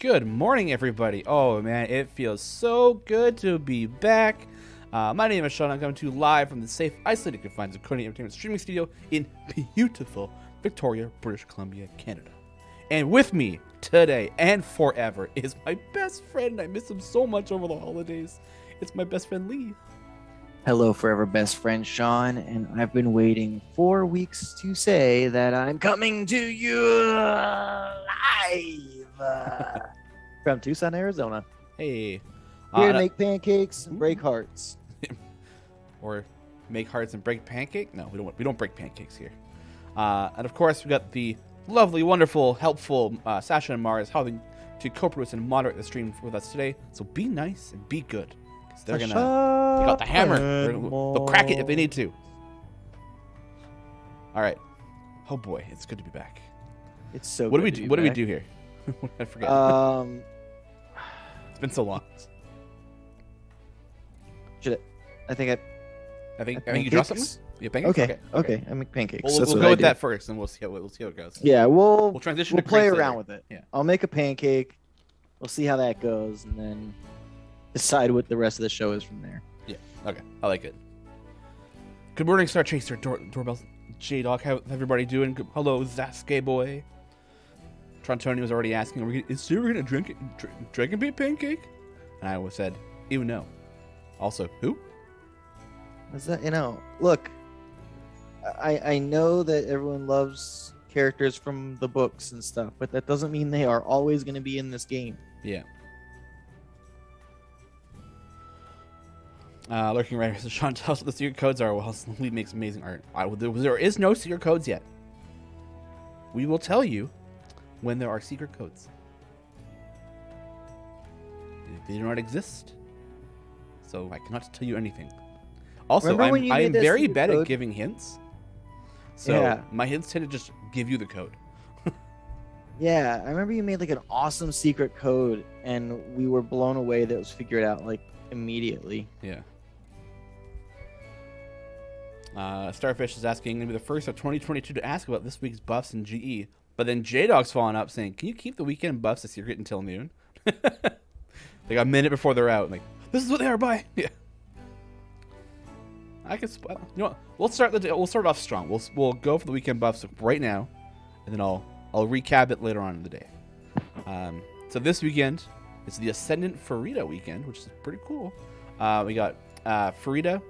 Good morning, everybody. Oh, man, it feels so good to be back. My name is Sean. I'm coming to you live from the safe, isolated confines of Cody Entertainment streaming studio in beautiful Victoria, British Columbia, Canada. And with me today and forever is my best friend. I miss him so much over the holidays. It's my best friend, Lee. Hello, forever best friend Sean, and I've been waiting 4 weeks to say that I'm coming to you live from Tucson, Arizona. Hey. Here to make pancakes and break hearts. Or make hearts and break pancake? No, we don't break pancakes here. And of course, we got the lovely, wonderful, helpful Sasha and Mars helping to co-produce and moderate the stream with us today. So be nice and be good. They're they got the hammer. They'll crack it if they need to. All right. Oh boy, it's good to be back. It's so. What do we do here? I forget. It's been so long. I think you draw something. Yeah, pancakes? Okay. I make pancakes. We'll go with that first, and we'll see how it goes. Yeah, we'll transition. We'll play around later. with it. Yeah. I'll make a pancake. We'll see how that goes, and then decide what the rest of the show is from there. Yeah. Okay. I like it. Good morning, Star Chaser, Doorbell, J-Dog. How everybody doing? Hello, Zaske boy. Trontoni was already asking, is Sarah gonna drink and be a pancake? And I said, ew, no. Also, who? Is that, look, I know that everyone loves characters from the books and stuff, but that doesn't mean they are always going to be in this game. Yeah. Lurking right here. So Sean tells us what the secret codes are while Lee makes amazing art. There is no secret codes yet. We will tell you when there are secret codes. They do not exist. So I cannot tell you anything. Also, I'm very bad at giving hints. So my hints tend to just give you the code. Yeah, I remember you made like an awesome secret code, and we were blown away that it was figured out like immediately. Yeah. Starfish is asking, going to be the first of 2022 to ask about this week's buffs in GE. But then J-Dog's following up saying, can you keep the weekend buffs a secret until noon? Like a minute before they're out. Like, this is what they are by. Yeah. I can. You know what? We'll start off strong. We'll go for the weekend buffs right now, and then I'll recap it later on in the day. So this weekend is the Ascendant Farida weekend, which is pretty cool. We got Farida,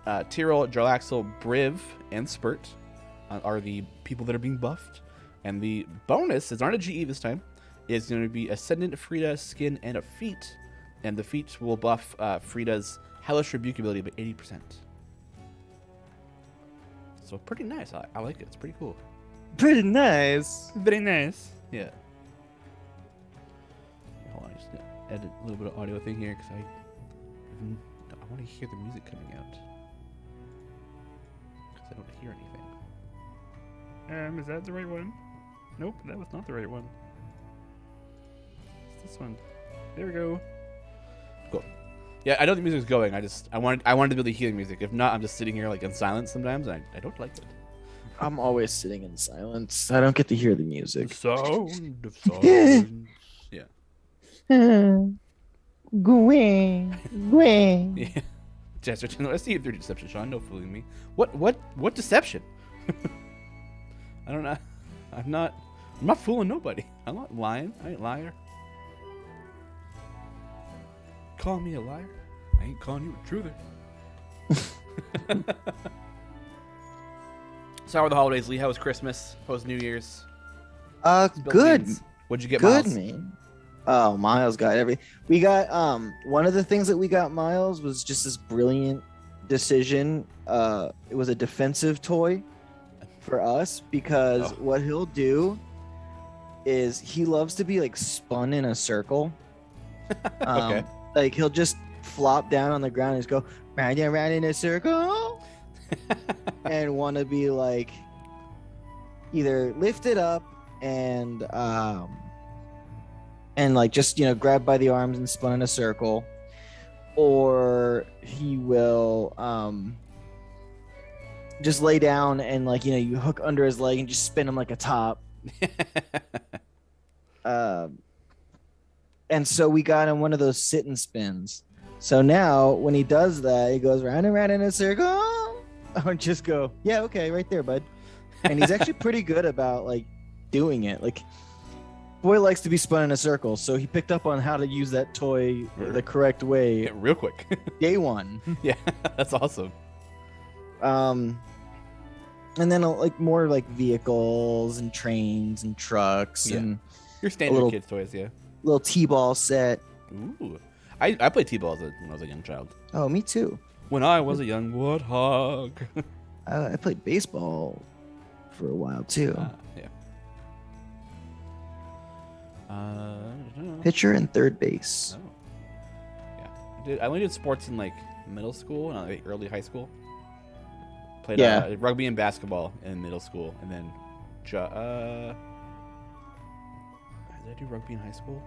Tyrell, Jarlaxle, Briv, and Spurt are the people that are being buffed, and the bonus is not a GE this time. Is going to be Ascendant, Farida, Skin, and a feat, and the feat will buff Farida's Hellish Rebuke ability by 80%. So pretty nice. I like it. It's pretty cool. Pretty nice. Very nice. Yeah. Hold on. I just edit a little bit of audio thing here because I want to hear the music coming out. Because I don't hear anything. Is that the right one? Nope, that was not the right one. It's this one. There we go. Cool. Yeah, I know the music's going. I wanted to be able to hear the music. If not, I'm just sitting here like in silence sometimes, and I don't like it. I'm always sitting in silence. I don't get to hear the music. The sound of silence. Yeah. Gwing. Yeah. Jester, I see you through deception, Sean. No fooling me. What deception? I don't know. I'm not fooling nobody. I'm not lying. I ain't a liar. Call me a liar? I ain't calling you a truther. So how are the holidays, Lee? How was Christmas? How was New Year's? Good. What'd you get, Good, Miles? man. Oh, Miles got everything. We got one of the things that we got Miles was just this brilliant decision. It was a defensive toy for us because what he'll do is he loves to be like spun in a circle. Okay. Like he'll just flop down on the ground and just go round and round in a circle and want to be like either lifted up and like just grabbed by the arms and spun in a circle, or he will just lay down and like you hook under his leg and just spin him like a top. And so we got him one of those sit and spins. So now when he does that, he goes round and round in a circle. I would just go, yeah, okay, right there, bud. And he's actually pretty good about like doing it. Like, boy likes to be spun in a circle, so he picked up on how to use that toy the correct way. Yeah, real quick. Day one. Yeah, that's awesome. And then like more like vehicles and trains and trucks and your standard little, kids toys, yeah. Little t-ball set. Ooh, I played t-ball when I was a young child. Oh, me too. When I was a young warthog. I played baseball for a while too. Yeah. Pitcher and third base. Oh. Yeah, I only did sports in like middle school and like, early high school. Played rugby and basketball in middle school, and then did I do rugby in high school?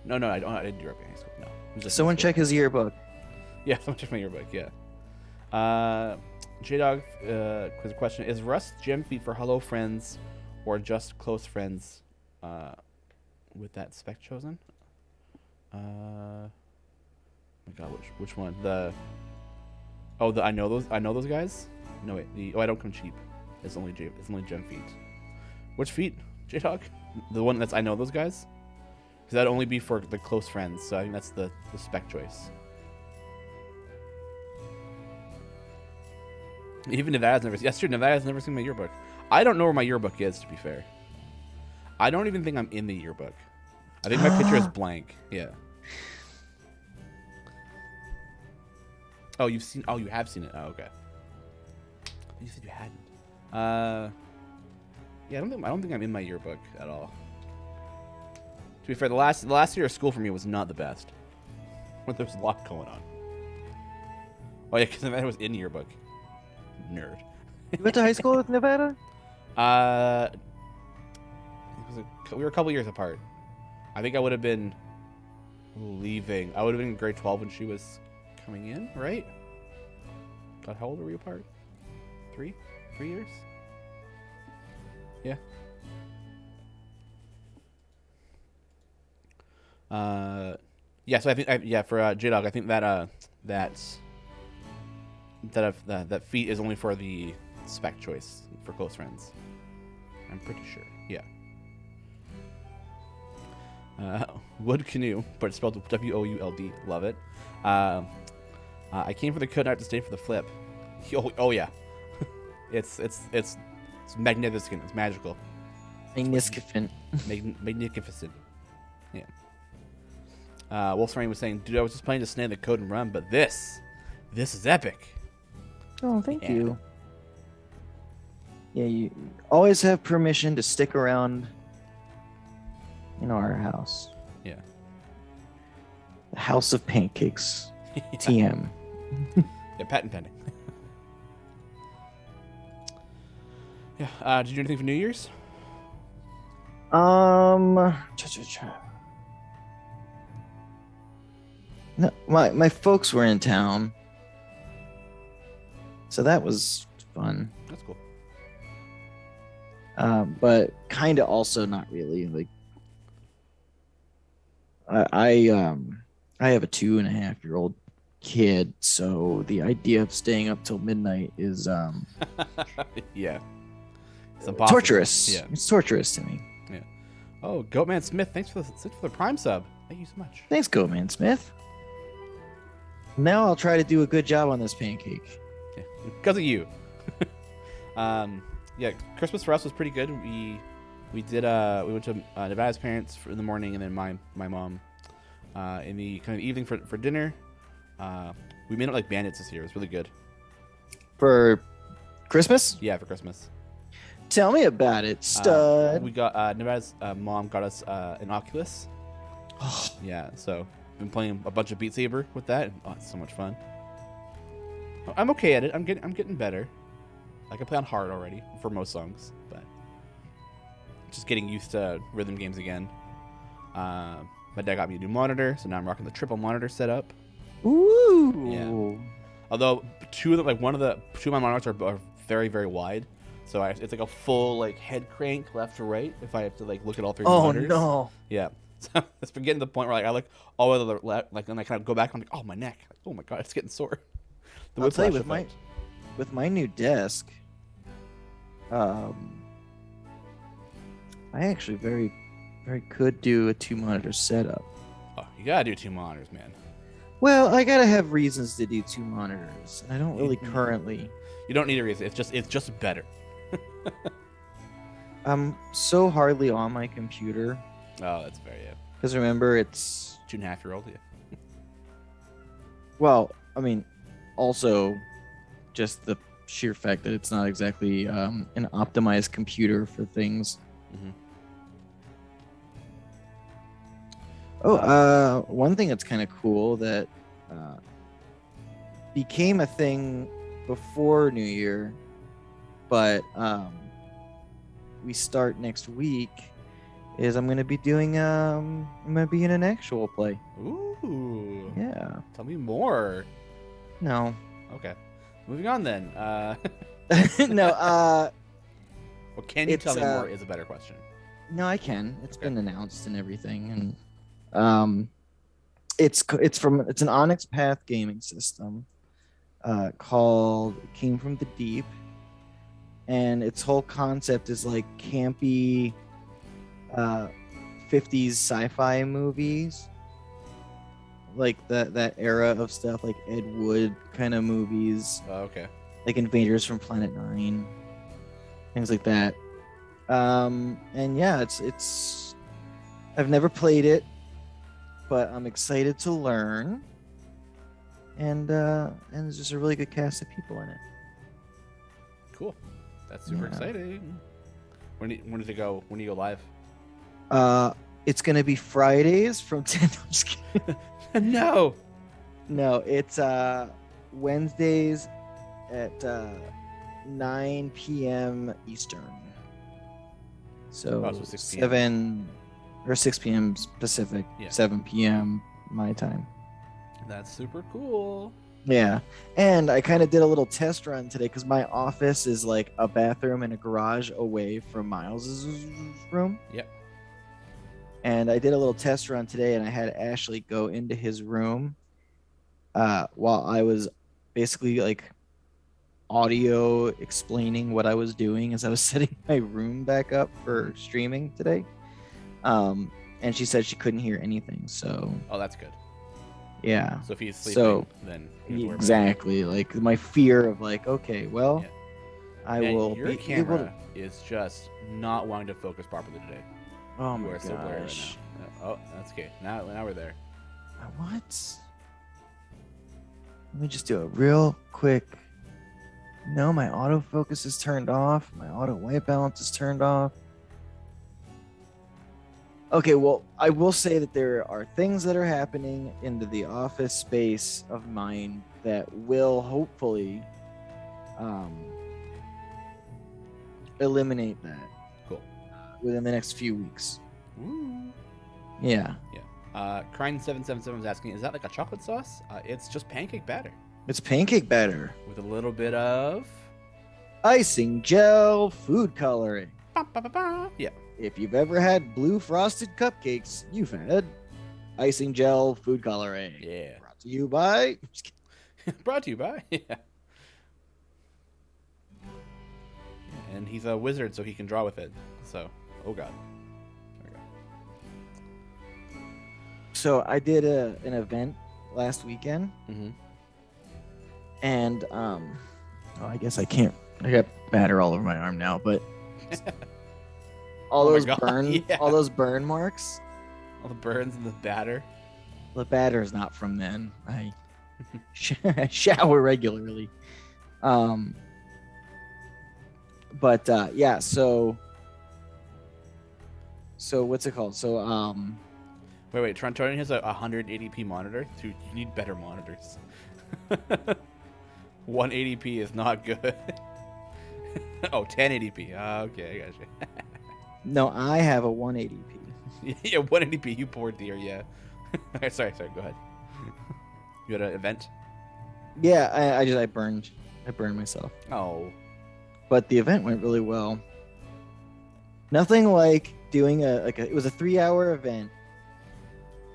No, I didn't do rugby in high school. No. It was just Someone check his yearbook. Yeah, someone check my yearbook. Yeah. J-Dog, quiz question: is Rust gem feed for hello friends, or just close friends? With that spec chosen. Oh my God, which one? I know those guys. No wait, I don't come cheap. It's only gem feed. Which feed, J-Dog? The one that's I know those guys. Because that'd only be for the close friends. So I think that's the spec choice. Even Nevada's never. Yes, true. Nevada's never seen my yearbook. I don't know where my yearbook is. To be fair, I don't even think I'm in the yearbook. I think my picture is blank. Yeah. Oh, you have seen it. Oh, okay. You said you hadn't. Yeah, I don't think I'm in my yearbook at all. To be fair, the last year of school for me was not the best. But there was a lot going on. Oh yeah, because Nevada was in yearbook. Nerd. You went to high school with Nevada? We were a couple years apart. I think I would have been leaving. I would have been in grade 12 when she was coming in, right? God, how old were we apart? 3 years? Yeah. Yeah. So I think for J-Dog, I think that that feat is only for the spec choice for close friends. I'm pretty sure. Yeah. Wood canoe, but it's spelled W-O-U-L-D. Love it. I came for the code, not to stay for the flip. Oh yeah. It's magnificent. It's magical. Magnificent. Magnificent. Yeah. Wolfsrain was saying, dude, I was just planning to snag the code and run, but this is epic. Oh, thank you. Yeah, you always have permission to stick around in our house. Yeah. The House of Pancakes. TM. Yeah, patent pending. Yeah. Did you do anything for New Year's? No, my folks were in town, so that was fun. That's cool. But kind of also not really. Like, I have a 2.5-year-old kid, so the idea of staying up till midnight is yeah, it's impossible. Torturous. Yeah, it's torturous to me. Yeah. Oh, Goatman Smith, thanks for the Prime sub. Thank you so much. Thanks, Goatman Smith. Now I'll try to do a good job on this pancake. Yeah, because of you. Yeah, Christmas for us was pretty good. We went to Nevada's parents in the morning, and then my mom in the kind of evening for dinner. We made it like bandits this year. It was really good. For Christmas? Yeah, for Christmas. Tell me about it, stud. We got Nevada's mom got us an Oculus. Yeah, so been playing a bunch of Beat Saber with that. Oh, it's so much fun. I'm okay at it. I'm getting better. I can play on hard already for most songs, but just getting used to rhythm games again. My dad got me a new monitor, so now I'm rocking the triple monitor setup. Ooh. Yeah. Although two of my monitors are very, very wide, so it's like a full like head crank left to right if I have to like look at all three monitors. Oh no. Yeah. So it's been getting to the point where like I look all the way left, like, and I kind of go back. And I'm like, oh my neck. Like, oh my god, it's getting sore. The I'll tell you, whiplash effect. with my new desk, I actually very could do a 2-monitor setup. Oh, you gotta do 2 monitors, man. Well, I gotta have reasons to do 2 monitors, and I don't really currently. You don't need a reason. It's just better. I'm so hardly on my computer. Oh, that's fair. Yeah. Because remember, it's 2.5-year-old. Yeah. well, I mean, also just the sheer fact that it's not exactly an optimized computer for things. Mm-hmm. One thing that's kind of cool that became a thing before New Year, but we start next week, is I'm gonna be doing I'm gonna be in an actual play. Ooh. Yeah. Tell me more. No. Okay. Moving on then. No. Well, can you it's, tell me more? Is a better question. No, I can. It's Okay. been announced and everything, and it's an Onyx Path gaming system called Came from the Deep, and its whole concept is like campy 50s sci-fi movies, like that era of stuff, like Ed Wood kind of movies, Oh, okay. like Invaders from Planet Nine, things like that. And yeah, it's I've never played it, but I'm excited to learn, and there's just a really good cast of people in it. Cool. That's super Yeah. exciting. When does it go? When do you go live? It's gonna be Fridays from 10. I'm just kidding. No. No, it's Wednesdays at 9 p.m. Eastern. So, Oh, so 6 p.m. 7 or 6 p.m. Pacific, Yeah. 7 p.m. my time. That's super cool. Yeah, and I kind of did a little test run today because my office is like a bathroom and a garage away from Miles's room. Yep. And I did a little test run today, and I had Ashley go into his room while I was basically like audio explaining what I was doing as I was setting my room back up for streaming today. And she said she couldn't hear anything. So Oh, that's good. yeah, So if he's sleeping, So, then you don't worry about exactly. Like my fear of like, okay, well, Yeah. I it. And will your be camera able to. is just not wanting to focus properly today. Oh You my are so blurry gosh! right now. Oh, that's okay. Now we're there. What? Let me just do a real quick. No, my autofocus is turned off. My auto white balance is turned off. Okay, well, I will say that there are things that are happening into the office space of mine that will hopefully eliminate that Cool. within the next few weeks. Woo. Yeah, Crine777 was asking, is that like a chocolate sauce? It's just pancake batter it's pancake batter, with a little bit of. icing gel, food coloring. Yeah. If you've ever had blue frosted cupcakes, you've had icing gel, food coloring. Yeah. Brought to you by. Brought to you by. Yeah. And he's a wizard, so he can draw with it. So, oh god. There we go. So I did an event last weekend, Mm-hmm. and I guess I can't. I got batter all over my arm now, but all Oh my those God, burn, yeah. all those burn marks. All the burns and the batter. The batter's not from then. I shower regularly. But yeah, so what's it called? So Wait. Tony has a 180p monitor. Dude, you need better monitors. 180p is not good. Oh, 1080p. Okay, I got you. no, I have a 180p. Yeah, 180p. You poor dear. Yeah. sorry. Go ahead. You had an event. Yeah, I burned myself. Oh. But the event went really well. Nothing like doing it was a 3-hour event,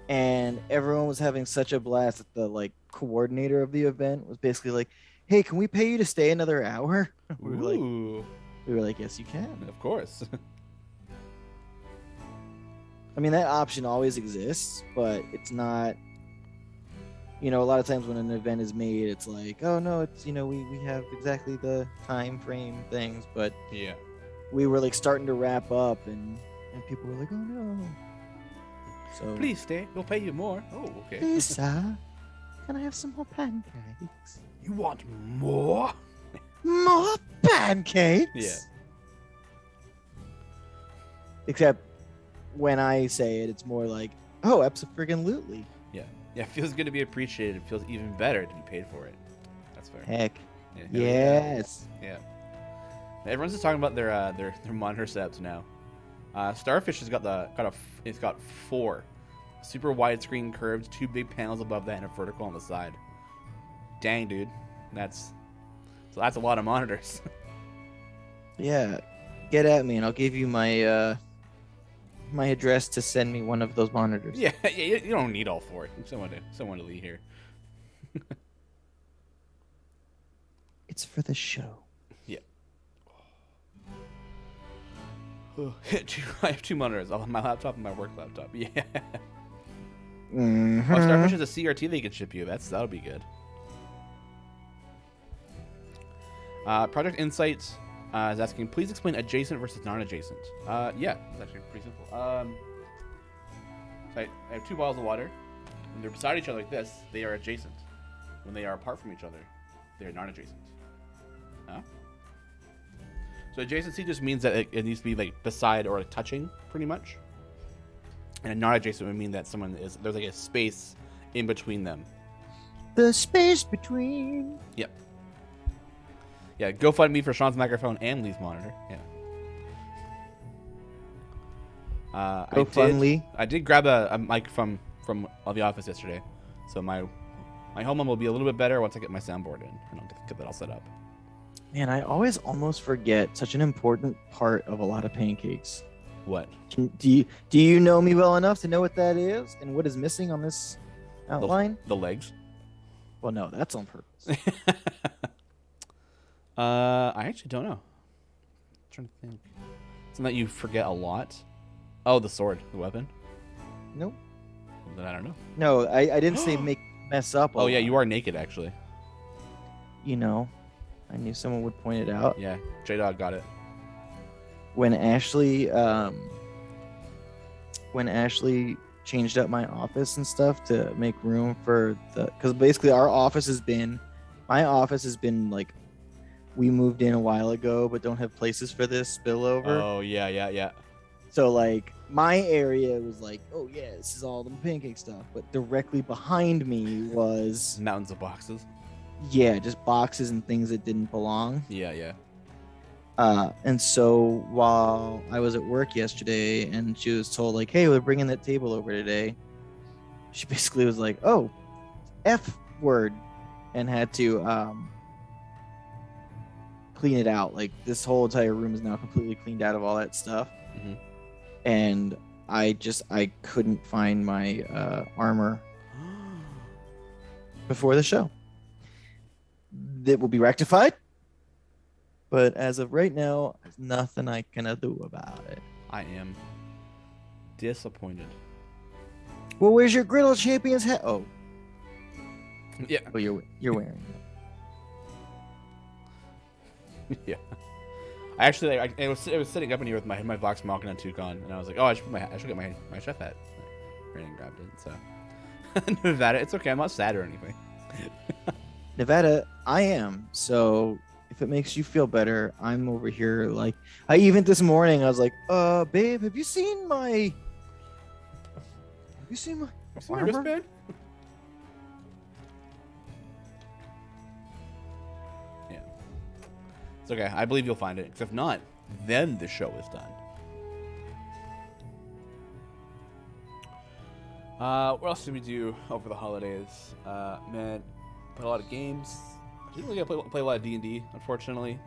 and everyone was having such a blast that the like coordinator of the event was basically like, "Hey, can we pay you to stay another hour?" Ooh, we were like, "Yes, you can." of course. I mean, that option always exists, but it's not. You know, a lot of times when an event is made, it's like, "Oh no, it's we have exactly the time frame things," but Yeah. we were like starting to wrap up, and people were like, "Oh no." So Please stay. We'll pay you more. Oh, okay. please, sir, can I have some more pancakes? You want more? More pancakes? Yeah. Except when I say it, it's more like, oh, absolutely. Yeah. Yeah. It feels good to be appreciated. It feels even better to be paid for it. That's fair. Heck. Yeah. Yes. Yeah. Everyone's just talking about their monitor setups now. Starfish has it's got 4 super widescreen curves, 2 big panels above that, and a vertical on the side. Dang, dude, that's a lot of monitors. Yeah. Get at me, and I'll give you my my address to send me one of those monitors. Yeah, you don't need all 4. Someone to leave here. It's for the show. Yeah. I have 2 monitors, my laptop and my work laptop. Yeah. Mm-hmm. Oh, Starfish has a CRT they can ship you. That'll be good. Project Insights is asking, please explain adjacent versus non-adjacent. Yeah, it's actually pretty simple. So I have 2 bottles of water. When they're beside each other like this, they are adjacent. When they are apart from each other, they are non-adjacent. Huh? So adjacency just means that it needs to be like beside or like touching, pretty much. And a non-adjacent would mean that there's like a space in between them. The space between. Yep. Yeah, GoFundMe for Sean's microphone and Lee's monitor. Yeah. I did grab a mic from the office yesterday, so my home one will be a little bit better once I get my soundboard in and I'll get that all set up. Man, I always almost forget such an important part of a lot of pancakes. What? Do you know me well enough to know what that is and what is missing on this outline? The legs. Well, no, that's on purpose. I actually don't know. I'm trying to think. Something that you forget a lot. Oh, the sword, the weapon. Nope. Then I don't know. No, I didn't say mess up. Oh yeah, you are naked actually. You know, I knew someone would point it out. Yeah, J-Dog got it. When Ashley changed up my office and stuff to make room for because basically my office has been like, we moved in a while ago but don't have places for this spillover. Oh yeah. So like my area was like, oh yeah, this is all the pancake stuff, but directly behind me was mountains of boxes. Yeah, just boxes and things that didn't belong. Yeah. And so while I was at work yesterday and she was told like, hey, we're bringing that table over today, she basically was like, oh, F word, and had to clean it out. Like this whole entire room is now completely cleaned out of all that stuff. Mm-hmm. And I couldn't find my armor before the show. That will be rectified. But as of right now, there's nothing I can do about it. I am disappointed. Well, where's your Griddle Champions hat? Oh. Yeah. Oh, you're wearing it. Yeah. I actually, I was sitting up in here with my Vox Machina and Toucan, and I was like, oh, I should get my chef hat. I ran and grabbed it. So Nevada, it's okay. I'm not sad or anything. Nevada, I am. So if it makes you feel better, I'm over here. Like, this morning, I was like, babe, have you seen my armor? Wristband? Yeah. It's okay. I believe you'll find it. Because if not, then the show is done. What else did we do over the holidays? Man, played a lot of games. I didn't really play a lot of D&D, unfortunately.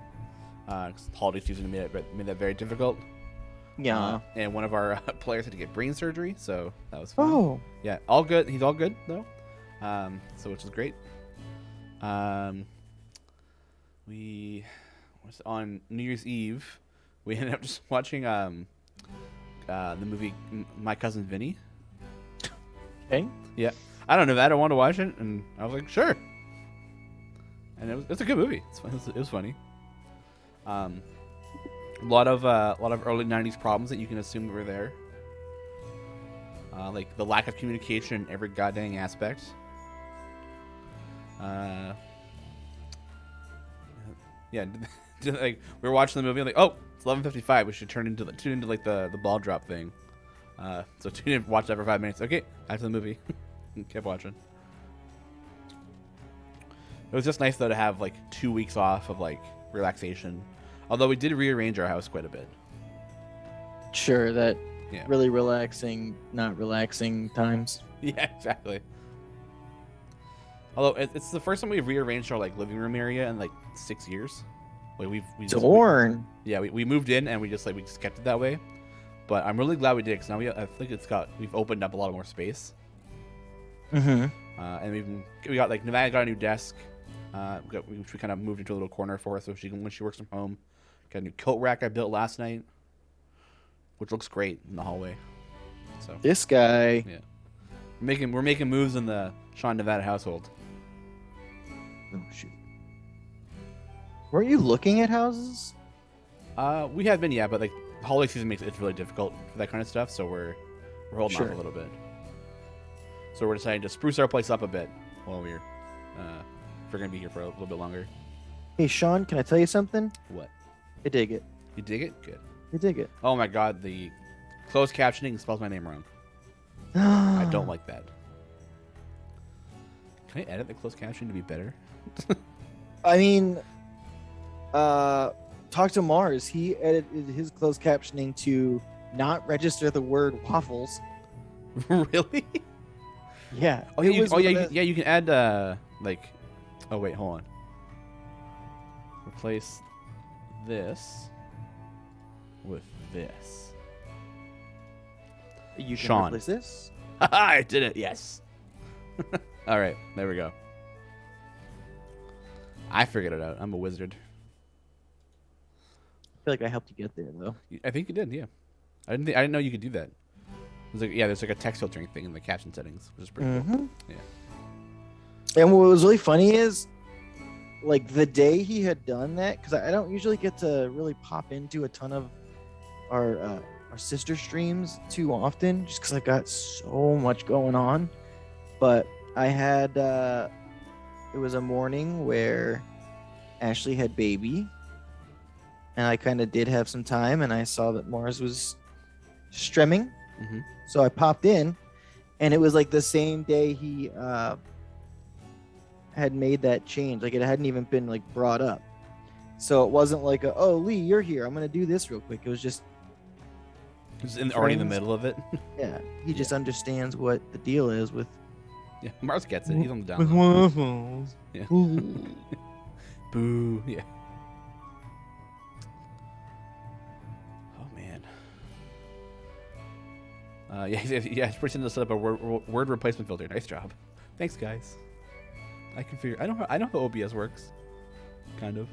Because the holiday season made that very difficult. Yeah. And one of our players had to get brain surgery, so that was fun. Oh. Yeah, all good. He's all good though. So which is great. We was on New Year's Eve. We ended up just watching the movie My Cousin Vinny. Okay. Yeah, I don't know that I wanted to watch it, and I was like, sure. And it's a good movie. It was funny. A lot of early '90s problems that you can assume were there, like the lack of communication in every goddamn aspect. Yeah, like we were watching the movie, like, oh, it's 11:55. We should tune into like the ball drop thing. So tune in, watch that for 5 minutes. Okay, back to the movie. Kept watching. It was just nice though to have like 2 weeks off of like relaxation. Although we did rearrange our house quite a bit. Sure, that Yeah. really relaxing, not relaxing times. Yeah, exactly. Although it's the first time we've rearranged our like living room area in like 6 years. Like we Dorn. we moved in and we just kept it that way. But I'm really glad we did because now I think we've opened up a lot more space. Mm-hmm. And we got like Nevada got a new desk. We kind of moved into a little corner for her so when she works from home. Got a new coat rack I built last night, which looks great in the hallway. So This guy. yeah, we're making moves in the Sean Nevada household. Oh shoot. Weren't you looking at houses? We have been, yeah, but like the holiday season makes it really difficult for that kind of stuff, so we're holding off a little bit. So we're deciding to spruce our place up a bit while if we're gonna be here for a little bit longer. Hey Sean, can I tell you something? What? I dig it. You dig it? Good. I dig it. Oh my god, the closed captioning spells my name wrong. I don't like that. Can I edit the closed captioning to be better? I mean, talk to Mars. He edited his closed captioning to not register the word waffles. Really? Yeah. Oh, it yeah, was you can add like. Oh wait, hold on. Replace this with this. You can Sean. replace this. I did it. Yes. All right, there we go. I figured it out. I'm a wizard. I feel like I helped you get there though. I think you did. Yeah. I didn't know you could do that. There's like a text filtering thing in the caption settings, which is pretty cool. Yeah. And what was really funny is, like the day he had done that, because I don't usually get to really pop into a ton of our sister streams too often, just because I've got so much going on. But I had it was a morning where Ashley had baby, and I kind of did have some time, and I saw that Mars was streaming, so I popped in, and it was like the same day he had made that change. Like it hadn't even been like brought up, so it wasn't like oh Lee, you're here, I'm gonna do this real quick. It was just already in the middle of it. Yeah, he just understands what the deal is with. Yeah, Mars gets it. He's on the down. With waffles. Yeah. Ooh. Boo. Yeah. Oh man. Yeah. It's pretty simple to set up a word replacement filter. Nice job. Thanks, guys. I can figure. I know how OBS works. Kind of.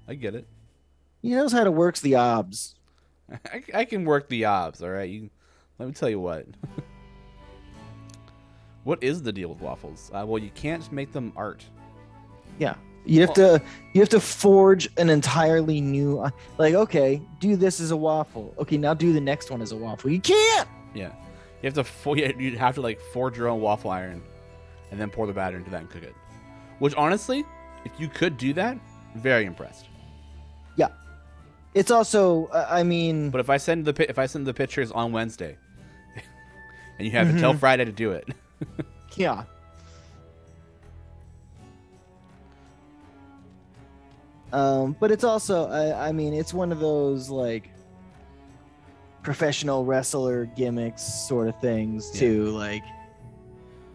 I get it. He knows how to work the obs. I can work the obs. All right. Let me tell you what. What is the deal with waffles? Well, you can't make them art. Yeah, you have to forge an entirely new. Like, okay, do this as a waffle. Okay, now do the next one as a waffle. You can't. Yeah, you have to like forge your own waffle iron, and then pour the batter into that and cook it. Which honestly, if you could do that, very impressed. Yeah, it's also. I mean, but if I send the pictures on Wednesday, and you have until Friday to do it. Yeah. But it's also, I mean, it's one of those like professional wrestler gimmicks sort of things too. Like,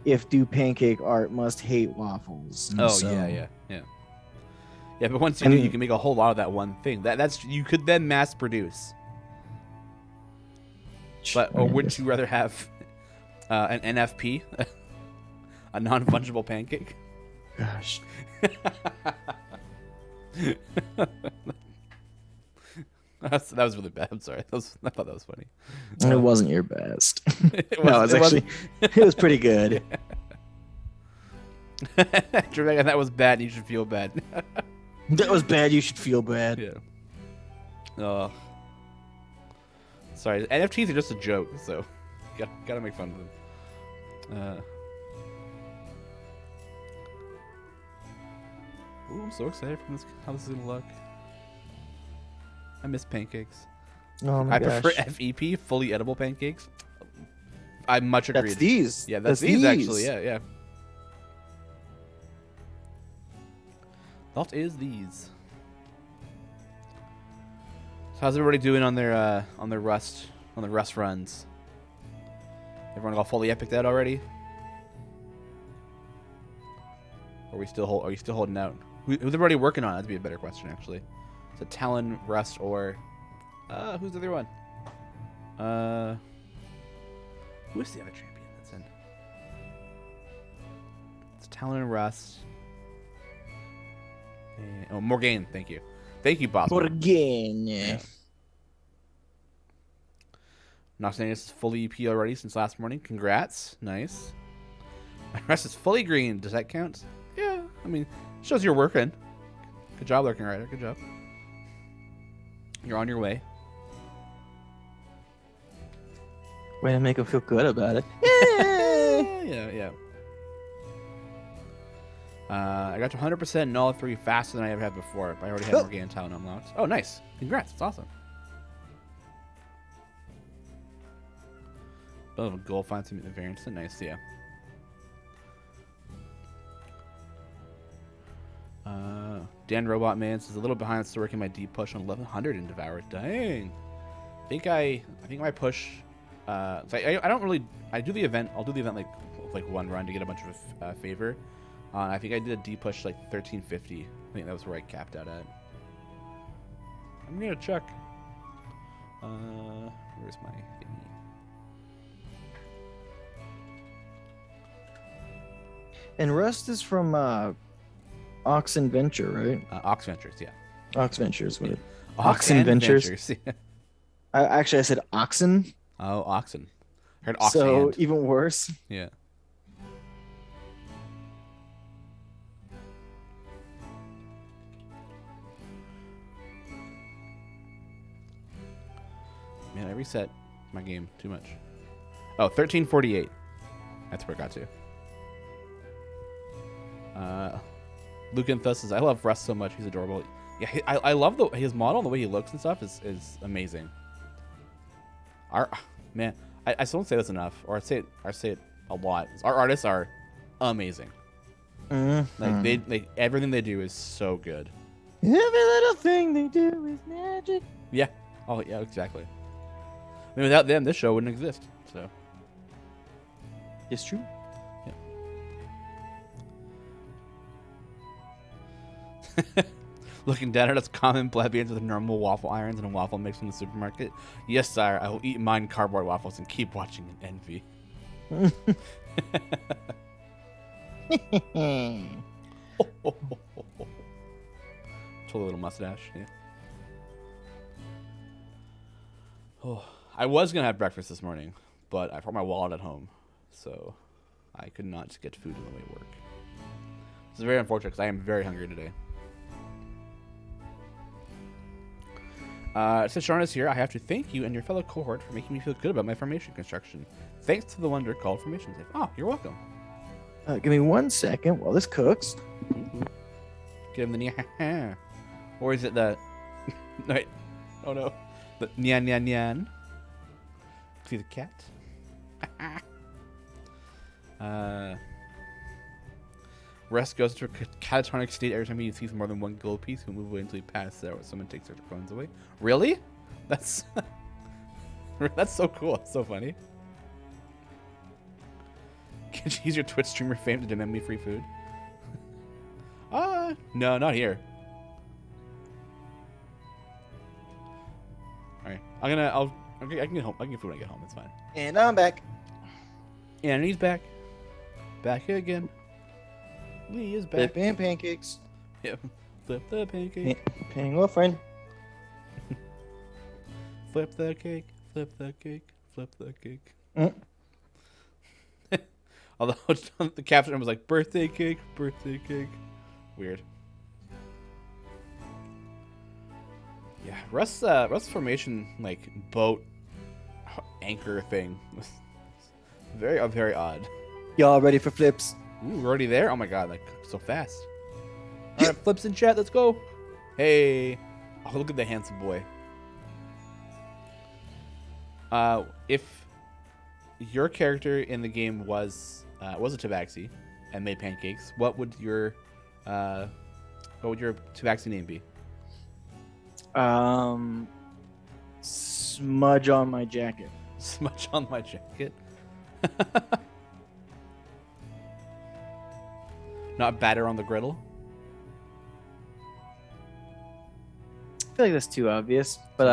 if do pancake art must hate waffles. Yeah. But once you do, you can make a whole lot of that one thing. That's you could then mass produce. Or would you rather have an NFP, a non-fungible pancake? Gosh. That was really bad. I'm sorry. I thought that was funny. It wasn't your best. It No, it's actually it was pretty good. Rebecca, that was bad. You should feel bad. That was bad. You should feel bad. Yeah. Sorry. NFTs are just a joke, so gotta make fun of them. Ooh, I'm so excited for this. How this is gonna look. I miss pancakes. Oh my I gosh. prefer FEP, fully edible pancakes. I much agreed. That's these. Yeah, that's these actually. Yeah. That is these. So how's everybody doing on their rust runs? Everyone all fully epicked out already? Or are you still holding out? Who's everybody working on? That'd be a better question actually. Is it Talon, Rust, or who's the other one? Who's the other champion that's in? It's Talon and Rust. And, Morgane, thank you, boss. Morgane. Yeah. Noxanius is fully EP already since last morning. Congrats, nice. My rest is fully green. Does that count? Yeah, I mean, shows you're working. Good job, Lurking Rider. Good job. You're on your way. Way to make him feel good about it. Yeah. I got to 100% in all 3 faster than I ever had before. I already had Morgane and Talon unlocked. Oh, nice. Congrats. That's awesome. Oh, goal finds some variants. Nice, yeah. Dan Robot Man says a little behind, still working my deep push on 1100 in Devour. Dang. I think my push. So I don't really. I do the event. I'll do the event like one run to get a bunch of favor. I think I did a deep push like 1350. I think that was where I capped out at. I'm gonna check. Where's my thingy? And Rust is from Oxen Venture, right? Ox Ventures, yeah. Ox Ventures, what? Oxen Ventures. Yeah. I said Oxen. Oh, Oxen. I heard Oxen. So even worse. Yeah. Man, I reset my game too much. Oh, 1348. That's where it got to. Lucanthus says, I love Rust so much. He's adorable. Yeah, I love his model and the way he looks and stuff is amazing. Man, I still don't say this enough, or I say it a lot. Our artists are amazing. Mm-hmm. Like everything they do is so good. Every little thing they do is magic. Yeah. Oh yeah, exactly. I mean, without them, this show wouldn't exist. So. It's true. Yeah. Looking down at us common plebeians with normal waffle irons and a waffle mix from the supermarket. Yes, sire, I will eat mine cardboard waffles and keep watching in envy. Total little mustache. Yeah. Oh, I was gonna have breakfast this morning, but I brought my wallet at home, so I could not get food on the way to work. This is very unfortunate because I am very hungry today. Since Sean is here, I have to thank you and your fellow cohort for making me feel good about my formation construction. Thanks to the wonder called Formation Safe. Oh, you're welcome. Give me 1 second while this cooks. Ooh. Give him the nya. Or is it the... Wait. Oh no. The nyan nyan nyan. See the cat? Rest goes to a catatonic state every time he sees more than one gold piece. He'll move away until he passes out. Someone takes their coins away. Really? That's that's so cool. It's so funny. Can you use your Twitch streamer fame to demand me free food? No, not here. Alright. I'll Okay, I can get home. I can get food when I get home. It's fine. And I'm back. And he's back. Back again. Lee is back. Flipping pancakes. Yep. Flip the pancake. Penguin friend. Flip the cake. Flip the cake. Flip the cake. Mm. Although the caption was like birthday cake, birthday cake. Weird. Yeah, Rust's formation like boat anchor thing was very odd. Y'all ready for flips? Ooh, we're already there. Oh my god, like so fast. All right, flips in chat. Let's go. Hey, oh look at the handsome boy. If your character in the game was a tabaxi and made pancakes, what would your tabaxi name be? Smudge on my jacket. Smudge on my jacket. Not batter on the griddle. I feel like that's too obvious, but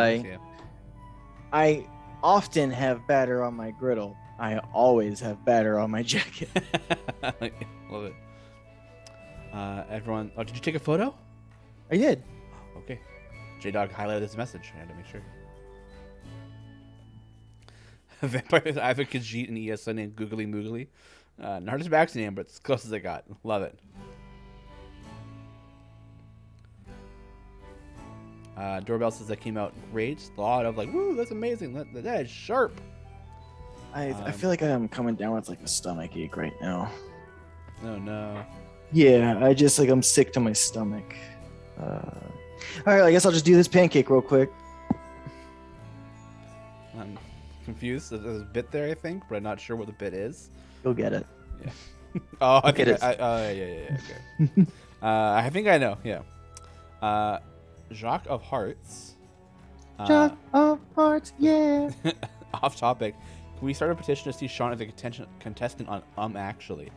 I often have batter on my griddle. I always have batter on my jacket. Love it. Everyone, did you take a photo? I did. Okay. J-Dog highlighted this message. I had to make sure. Vampire, I have a Khajiit and ESN named Googly Moogly. Not his back name, but it's as close as I got. Love it. Doorbell says that came out great. Thought of like, woo, that's amazing. That is sharp. I feel like I'm coming down with like a stomach ache right now. Oh no. Yeah, I'm sick to my stomach. All right, I guess I'll just do this pancake real quick. I'm confused. There's a bit there, I think, but I'm not sure what the bit is. You'll get it. Yeah. Oh, I think it is. Yeah. Okay. I think I know. Yeah. Jacques of Hearts. Jacques of Hearts, yeah. Off topic. Can we start a petition to see Sean as a contestant on Actually?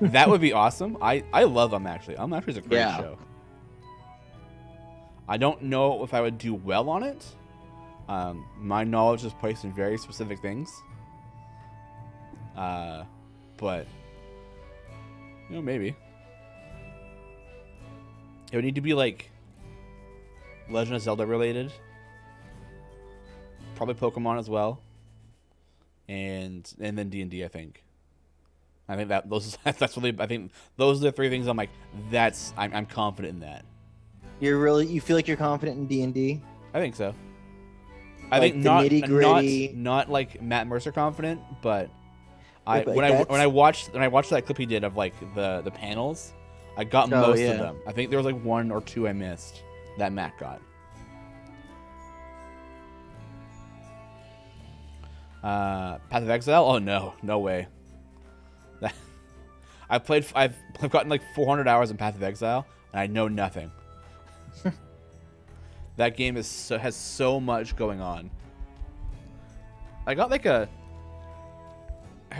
That would be awesome. I love Actually. Actually is a great show. I don't know if I would do well on it. My knowledge is placed in very specific things. But maybe. It would need to be like Legend of Zelda related. Probably Pokemon as well. And then D&D, I think. I think that's really, I think those are the three things I'm like, I'm confident in that. You feel like you're confident in D&D? I think so. I think not like Matt Mercer confident, but when I watched that clip he did of like the panels, I got most of them. I think there was like one or two I missed that Matt got. Path of Exile? Oh no way. I've gotten like 400 hours in Path of Exile and I know nothing. That game has so much going on. I have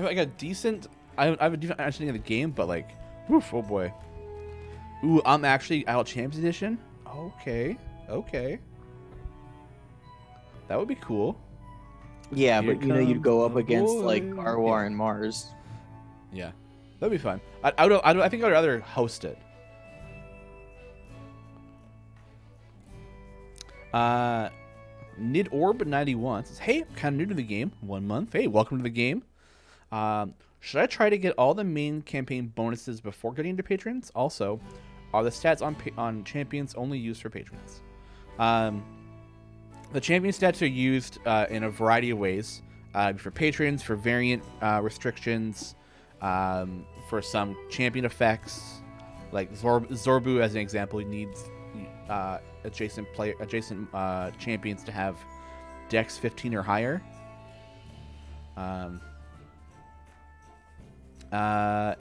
a decent understanding of the game, but like, oof, oh boy. Ooh, I'm actually Idle Champions Edition. Okay. That would be cool. Yeah, Here but you'd go up against like boy. Garwar and Mars. Yeah, that'd be fun. I think I'd rather host it. Nidorb91 says, "Hey, I'm kind of new to the game. 1 month. Hey, welcome to the game. Should I try to get all the main campaign bonuses before getting into patrons? Also, are the stats on champions only used for patrons? The champion stats are used in a variety of ways. For patrons, for variant restrictions, for some champion effects, like Zorbu as an example, needs adjacent champions to have Dex 15 or higher. But I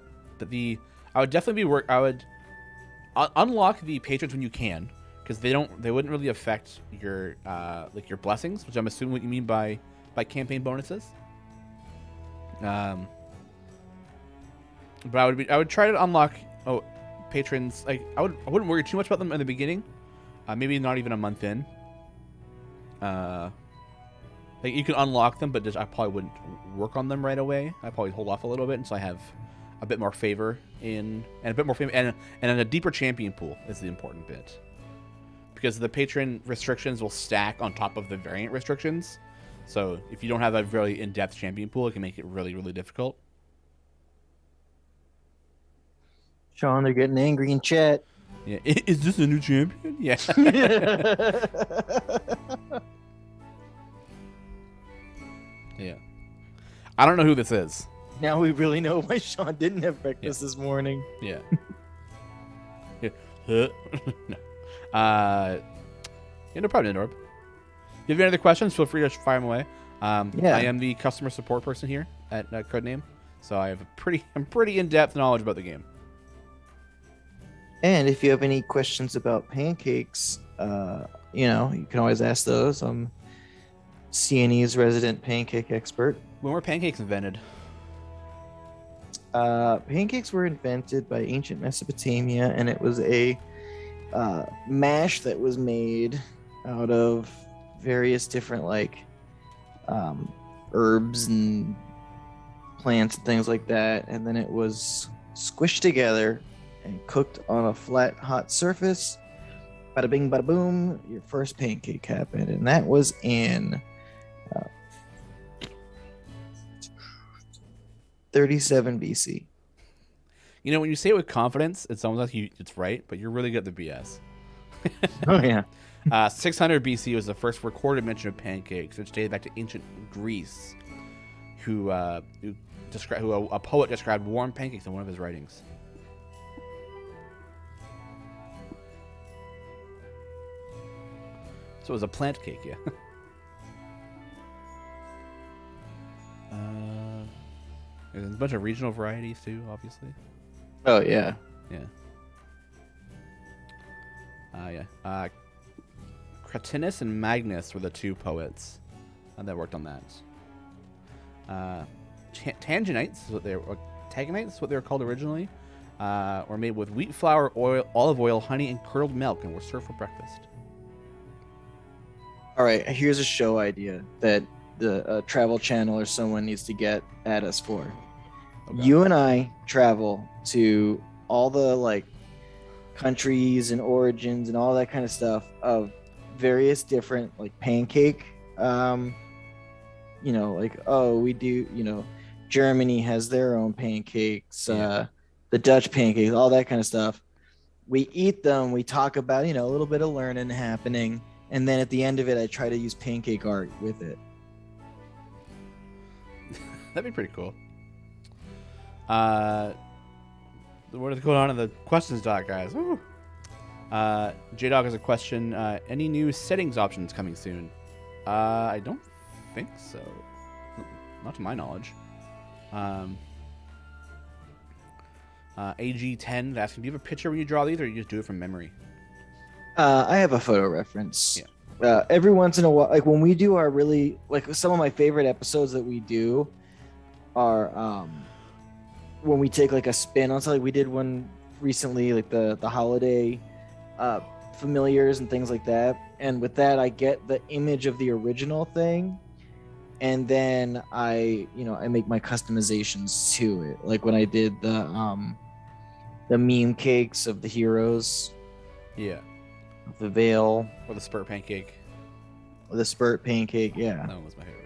would definitely I would unlock the patrons when you can, because they wouldn't really affect your like your blessings, which I'm assuming what you mean by campaign bonuses. But I would try to unlock patrons. Like I wouldn't worry too much about them in the beginning. Maybe not even a month in. Like you can unlock them, but I probably wouldn't work on them right away. I probably hold off a little bit until I have a bit more favor and a deeper champion pool is the important bit, because the patron restrictions will stack on top of the variant restrictions. So if you don't have a really in-depth champion pool, it can make it really, really difficult. Sean, they're getting angry in chat. Yeah, is this a new champion? Yeah. Yeah. I don't know who this is. Now we really know why Sean didn't have breakfast this morning. Yeah. Yeah. No. Yeah, no problem, Norb. If you have any other questions, feel free to fire them away. Yeah. I am the customer support person here at Codename, so I have I'm pretty in-depth knowledge about the game. And if you have any questions about pancakes, you can always ask those. I'm CNE's resident pancake expert. When were pancakes invented? Pancakes were invented by ancient Mesopotamia, and it was a mash that was made out of various different herbs and plants and things like that, and then it was squished together and cooked on a flat, hot surface. Bada bing, bada boom, your first pancake happened, and that was in 37 BC. You know, when you say it with confidence, it's almost like it's right, but you're really good at the BS. Oh, yeah. 600 BC was the first recorded mention of pancakes, which dated back to ancient Greece, who a poet described warm pancakes in one of his writings. So it was a plant cake, yeah. There's a bunch of regional varieties too, obviously. Oh, yeah. Yeah. Yeah. Cratinus and Magnus were the two poets that worked on that. Tangenites, Taganites, what they were called originally, were made with wheat flour, olive oil, honey, and curdled milk, and were served for breakfast. All right, here's a show idea that the Travel Channel or someone needs to get at us for. Okay. You and I travel to all the countries and origins and all that kind of stuff of various different pancake. We do. Germany has their own pancakes. Yeah. The Dutch pancakes, all that kind of stuff. We eat them. We talk about a little bit of learning happening. And then at the end of it, I try to use pancake art with it. That'd be pretty cool. What is going on in the questions doc, guys? J-Dog has a question. Any new settings options coming soon? I don't think so. Not to my knowledge. AG10 asking, do you have a picture when you draw these, or you just do it from memory? I have a photo reference. Yeah. Every once in a while, when we do our really, some of my favorite episodes that we do are when we take a spin on something. We did one recently, the holiday familiars and things like that. And with that, I get the image of the original thing, and then I make my customizations to it. Like when I did the meme cakes of the heroes. Yeah. The veil. Or the spurt pancake. The spurt pancake, yeah. That one was my favorite.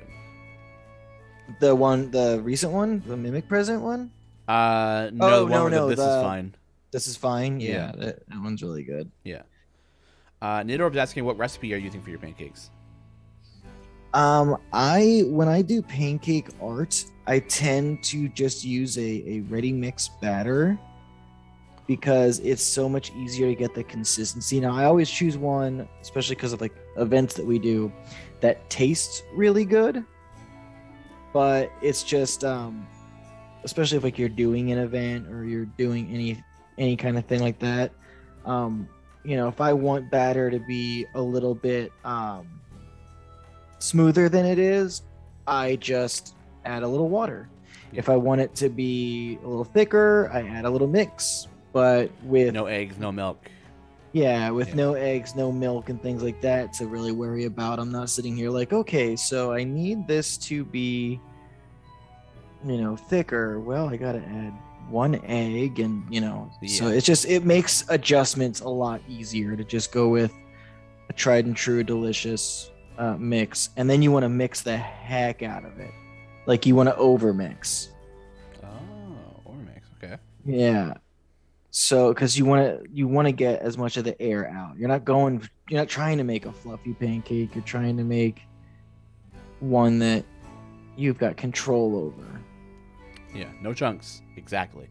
The recent one? The Mimic Present one? No, This Is Fine. This Is Fine? Yeah. That one's really good. Yeah. Nidorb's asking, what recipe are you using for your pancakes? When I do pancake art, I tend to just use a ready mix batter, because it's so much easier to get the consistency. Now, I always choose one, especially because of events that we do, that tastes really good. But it's just, especially if you're doing an event or you're doing any kind of thing like that. If I want batter to be a little bit smoother than it is, I just add a little water. If I want it to be a little thicker, I add a little mix. But with no eggs, no milk. Yeah, with Yeah. no eggs, no milk, and things like that to really worry about. I'm not sitting here like, okay, so I need this to be, thicker. Well, I gotta add one egg, and so Yeah. it makes adjustments a lot easier to just go with a tried and true delicious mix, and then you want to mix the heck out of it, like you want to over mix. Oh, or mix. Okay. Yeah. So, because you want to get as much of the air out. You're not trying to make a fluffy pancake. You're trying to make one that you've got control over. Yeah. No chunks. Exactly.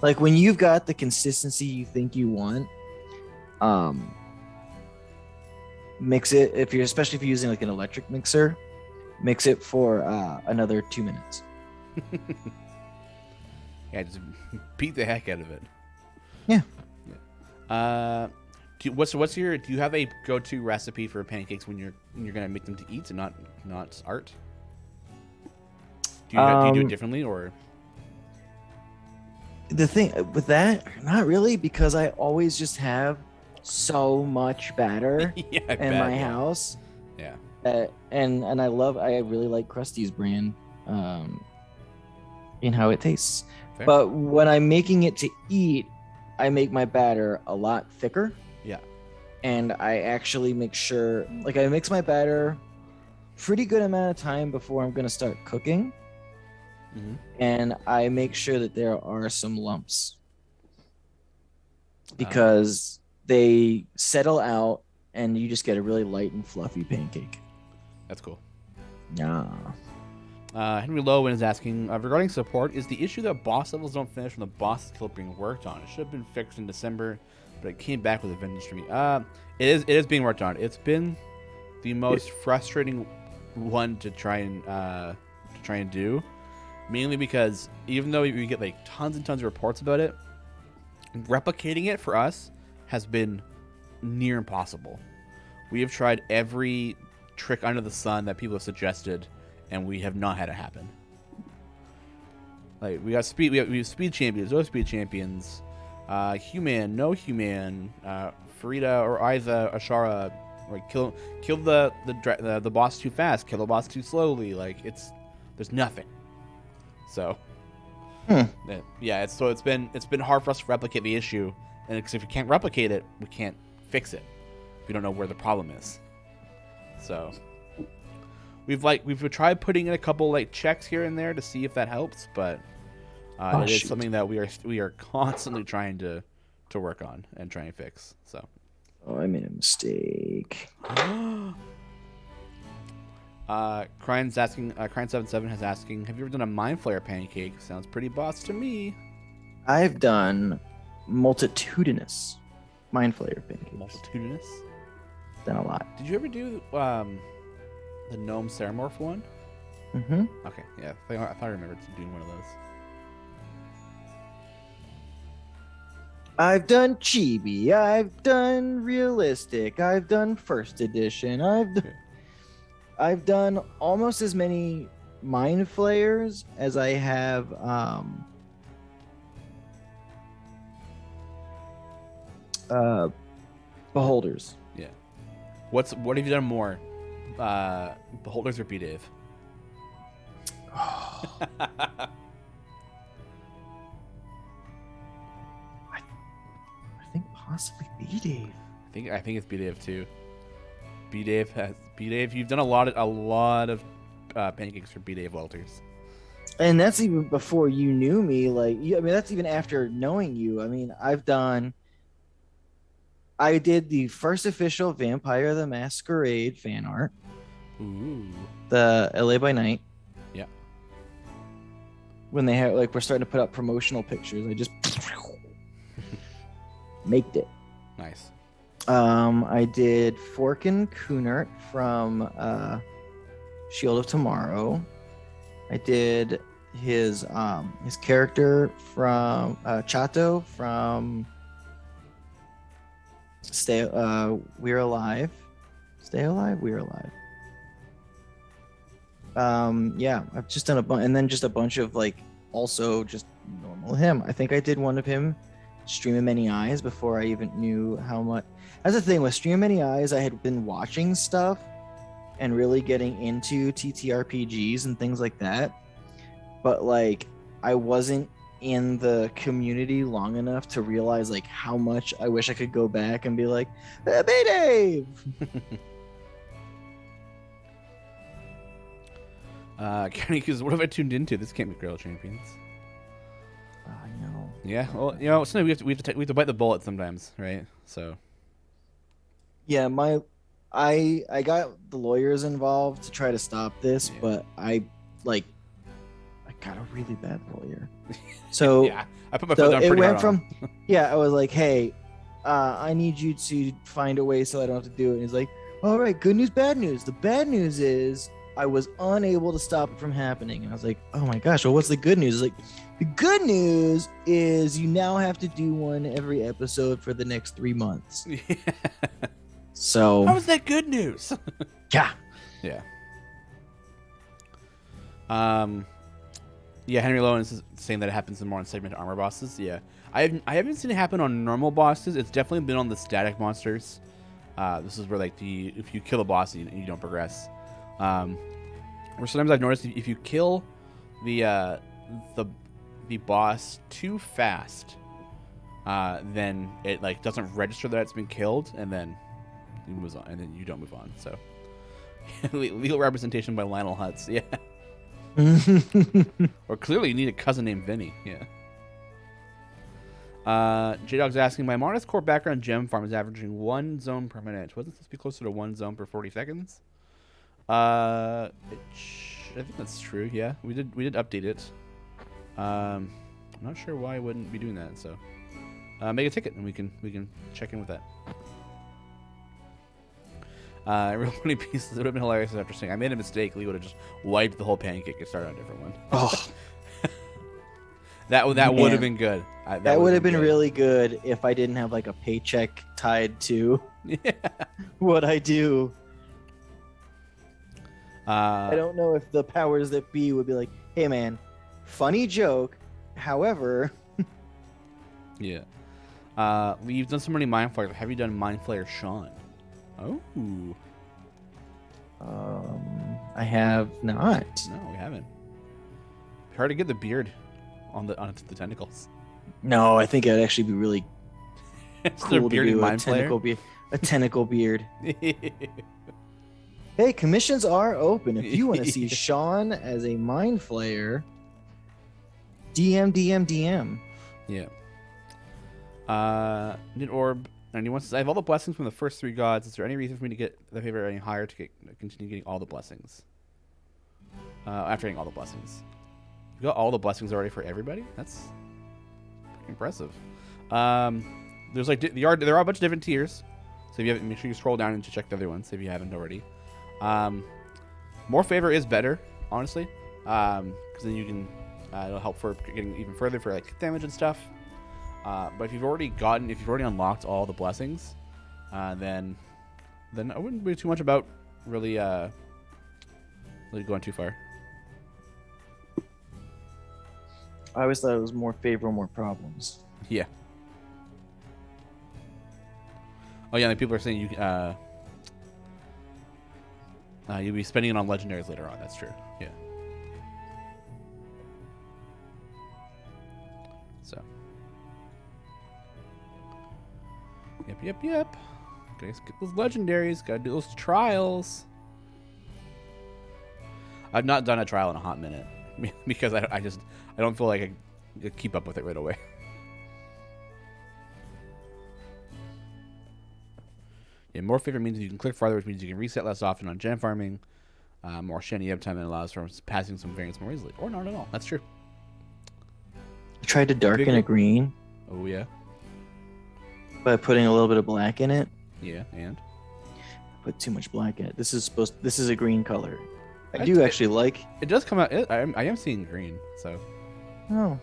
Like when you've got the consistency you think you want, um, mix it. Especially if you're using like an electric mixer, mix it for another 2 minutes. Yeah. Just beat the heck out of it. Yeah. Do you have a go-to recipe for pancakes when you're gonna make them to eat and not art? Do you do it differently or? The thing with that, not really, because I always just have so much batter Yeah, I in bet, my yeah. house. Yeah. And I really like Krusty's brand in how it tastes. Fair. But when I'm making it to eat, I make my batter a lot thicker, Yeah. and I actually make sure, like, I mix my batter pretty good amount of time before I'm going to start cooking, Hmm. and I make sure that there are some lumps because they settle out and you just get a really light and fluffy pancake. That's cool. Yeah. Henry Lowen is asking regarding support. Is the issue that boss levels don't finish when the boss is still being worked on? It should have been fixed in December, but it came back with a vengeance for me. It is being worked on. It's been the most frustrating one to try and do, mainly because even though we get like tons and tons of reports about it, replicating it for us has been near impossible. We have tried every trick under the sun that people have suggested, and we have not had it happen. Like we have speed champions, no speed champions, human, no human, Farida or Iza, Ashara, like kill the boss too fast, kill the boss too slowly. Like there's nothing. So yeah, it's been hard for us to replicate the issue, and if we can't replicate it, we can't fix it. We don't know where the problem is. So we've tried putting in a couple like checks here and there to see if that helps, but it is something that we are constantly trying to work on and try and fix. So I made a mistake. Crime77 is asking, have you ever done a mind flayer pancake? Sounds pretty boss to me. I've done multitudinous mind flayer pancakes. Multitudinous? Done a lot. Did you ever do the gnome Ceramorph one? Mm-hmm. Okay, yeah, I thought I remembered doing one of those. I've done chibi. I've done realistic. I've done first edition. I've done almost as many mind flayers as I have beholders. Yeah. What have you done more? Beholders or B-Dave? I think possibly B-Dave. I think it's B-Dave too. B-Dave. You've done a lot of pancakes for B-Dave Walters. And that's even before you knew me. That's even after knowing you. I mean, I did the first official Vampire the Masquerade fan art. Ooh. The LA by Night. Yeah. When they had we're starting to put up promotional pictures, I just maked it. Nice. I did Forkin Kunert from Shield of Tomorrow. I did his character from Chato from We're Alive. Stay Alive, We're Alive. Yeah, I've just done a bunch, and then just a bunch of also just normal him. I think I did one of him Stream of Many Eyes before I even knew how much. That's the thing with Stream of Many Eyes. I had been watching stuff and really getting into TTRPGs and things like that, but like I wasn't in the community long enough to realize like how much I wish I could go back and be like, hey, Dave. Kenny, because what have I tuned into? This can't be Griddle Champions. I know. Yeah, well, you know, sometimes we have to bite the bullet sometimes, right? So. Yeah, I got the lawyers involved to try to stop this, but I got a really bad lawyer. So yeah, I put my foot down it pretty went hard from I was like, hey, I need you to find a way so I don't have to do it. And he's like, all right, good news, bad news. The bad news is I was unable to stop it from happening. And I was like, oh my gosh, well, what's the good news? It's like, the good news is you now have to do one every episode for the next 3 months. Yeah. So how is that good news? Yeah. Yeah. Yeah, Henry Lowen is saying that it happens more on segmented armor bosses. Yeah. I haven't seen it happen on normal bosses. It's definitely been on the static monsters. This is where like if you kill a boss and you don't progress. Or sometimes I've noticed if you kill the boss too fast, then it like doesn't register that it's been killed, and then it moves on, and then you don't move on. So legal representation by Lionel Hutz, yeah. Or clearly you need a cousin named Vinny, yeah. J-Dog's asking, my modest core background gem farm is averaging 1 zone per minute. Wasn't this supposed to be closer to 1 zone per 40 seconds? I think that's true, yeah. We did update it. I'm not sure why I wouldn't be doing that, so make a ticket and we can check in with that. Real funny pieces. It would have been hilarious after saying I made a mistake. Lee would have just wiped the whole pancake and started on a different one. Oh, that would have been good. That would have been really good if I didn't have like a paycheck tied to what I do. I don't know if the powers that be would be like, hey man, funny joke. However, yeah. You've done so many mind flayers. Have you done mind flayer Sean? Oh. I have not. No, we haven't. Hard to get the beard on the tentacles. No, I think it'd actually be really cool to do a tentacle beard. Hey, commissions are open. If you want to see Sean as a mind flayer, DM. Yeah. Knit Orb 91 says, I have all the blessings from the first 3 gods. Is there any reason for me to get the favor any higher to continue getting all the blessings? After getting all the blessings. You got all the blessings already for everybody? That's pretty impressive. There's like there are a bunch of different tiers. So if you haven't, make sure you scroll down and check the other ones if you haven't already. More favor is better, honestly, because then you can it'll help for getting even further for like damage and stuff. But if you've already unlocked all the blessings, then I wouldn't worry too much about really going too far. I always thought it was more favor, more problems. Yeah. Oh yeah, like people are saying you'll be spending it on legendaries later on. That's true. Yeah. So. Yep. Gotta get those legendaries. Gotta do those trials. I've not done a trial in a hot minute because I don't feel like I could keep up with it right away. Yeah, more favor means you can click farther, which means you can reset less often on gem farming. More shiny uptime and allows for passing some variants more easily, or not at all. That's true. I tried to darken a green. Oh yeah. By putting a little bit of black in it. Yeah, and put too much black in it. This is a green color. I do actually like. It does come out. I am seeing green. So. Oh.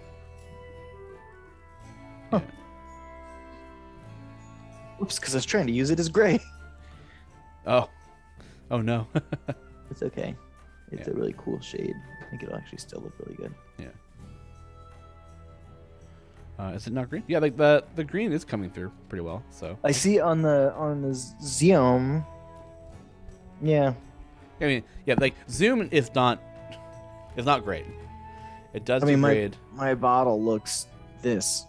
Huh. Yeah. Oops, because I was trying to use it as gray. Oh no. It's okay. It's a really cool shade. I think it'll actually still look really good. Yeah. Is it not green? Yeah, like the green is coming through pretty well. So I see on the Zoom. Yeah. I mean, yeah, like Zoom is not great. It does I mean, degrade. my bottle looks this.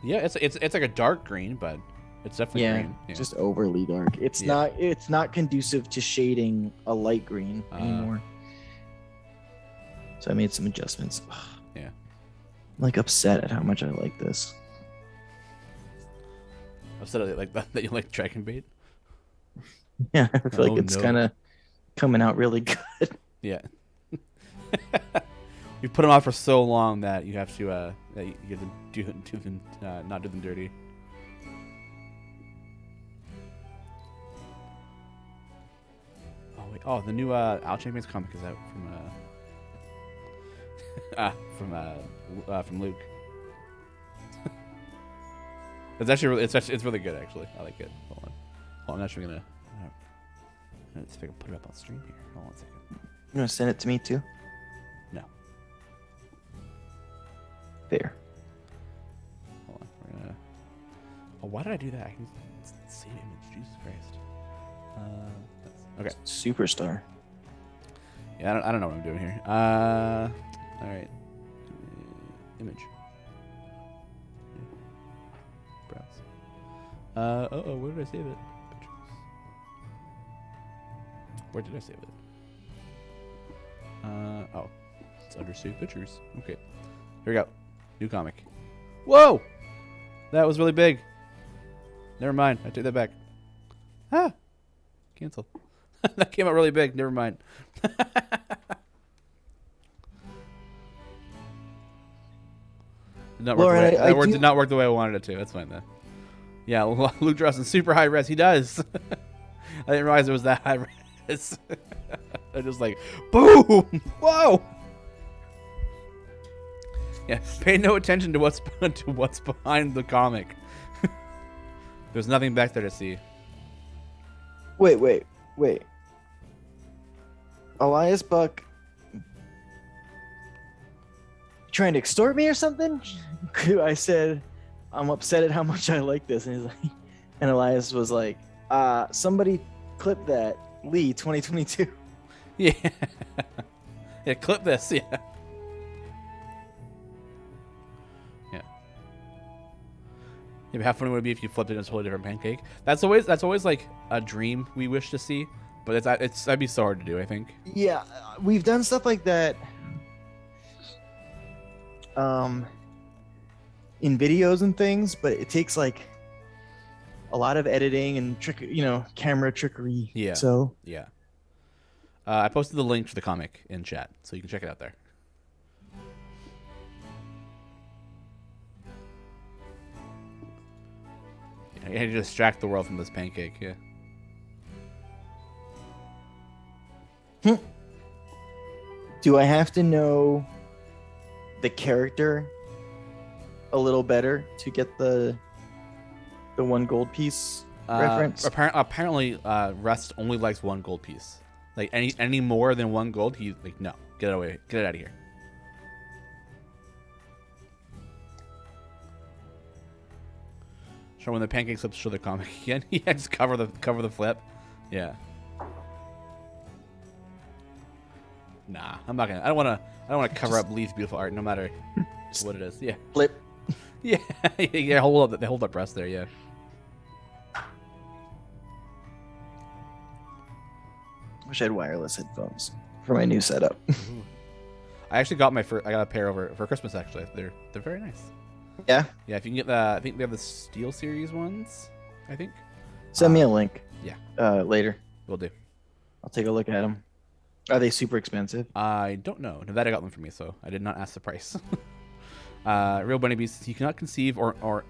Yeah, it's like a dark green, but it's definitely green. Yeah. Just overly dark. It's not conducive to shading a light green anymore. So I made some adjustments. Yeah. I'm like upset at how much I like this. Upset at like that you like dragon bait. Yeah, I feel like it's kind of coming out really good. Yeah. You put them off for so long that you have to you have to not do them dirty. Oh wait! Oh, the new Al Champions comic is out from Luke. It's really good actually. I like it. Hold on, I'm actually gonna. Let's see if I can put it up on stream here. Hold on 1 second. You want to send it to me too? No. Fair. Hold on. We're gonna. Oh, why did I do that? I can save image. Jesus Christ. Okay. Superstar. Yeah, I don't know what I'm doing here. All right. Image. Browse. Where did I save it? Pictures. Where did I save it? Oh, it's under Save Pictures. Okay. Here we go. New comic. Whoa! That was really big. Never mind. I take that back. Ah! Cancel. That came out really big. Never mind. Did not work Lauren, the way, did not work the way I wanted it to. That's fine, though. Yeah, Luke draws in super high res. He does. I didn't realize it was that high res. I just like, boom! Whoa! Yeah, pay no attention to what's behind the comic. There's nothing back there to see. Wait. Elias Buck trying to extort me or something? I said, I'm upset at how much I like this. And he's like, and Elias was like, somebody clip that. Lee 2022. Yeah. Yeah, clip this, yeah. Yeah. Yeah, how funny would it be if you flipped it into a totally different pancake? That's always like a dream we wish to see, but that'd be so hard to do, I think. Yeah, we've done stuff like that in videos and things, but it takes like a lot of editing and camera trickery. Yeah. So yeah. I posted the link to the comic in chat, so you can check it out there. Yeah, you had to distract the world from this pancake, yeah. Do I have to know the character a little better to get the one gold piece reference? Apparently, Rust only likes one gold piece. Like any more than one gold, he's like, no, get it away, get it out of here. Show when the pancake slips, show the comic again. Yeah, just cover the flip. Yeah. Nah, I'm not gonna. I don't wanna cover up Lee's beautiful art, no matter what it is. Yeah. Flip. Yeah, yeah. Hold up rest there. Yeah. Wish I had wireless headphones for my new setup. I actually got I got a pair for Christmas. Actually, they're very nice. Yeah. Yeah. If you can get I think they have the Steel Series ones. I think. Send me a link. Yeah. Later. Will do. I'll take a look at them. Are they super expensive? I don't know. Nevada got them for me, so I did not ask the price. Real Bunny Beast. He cannot conceive or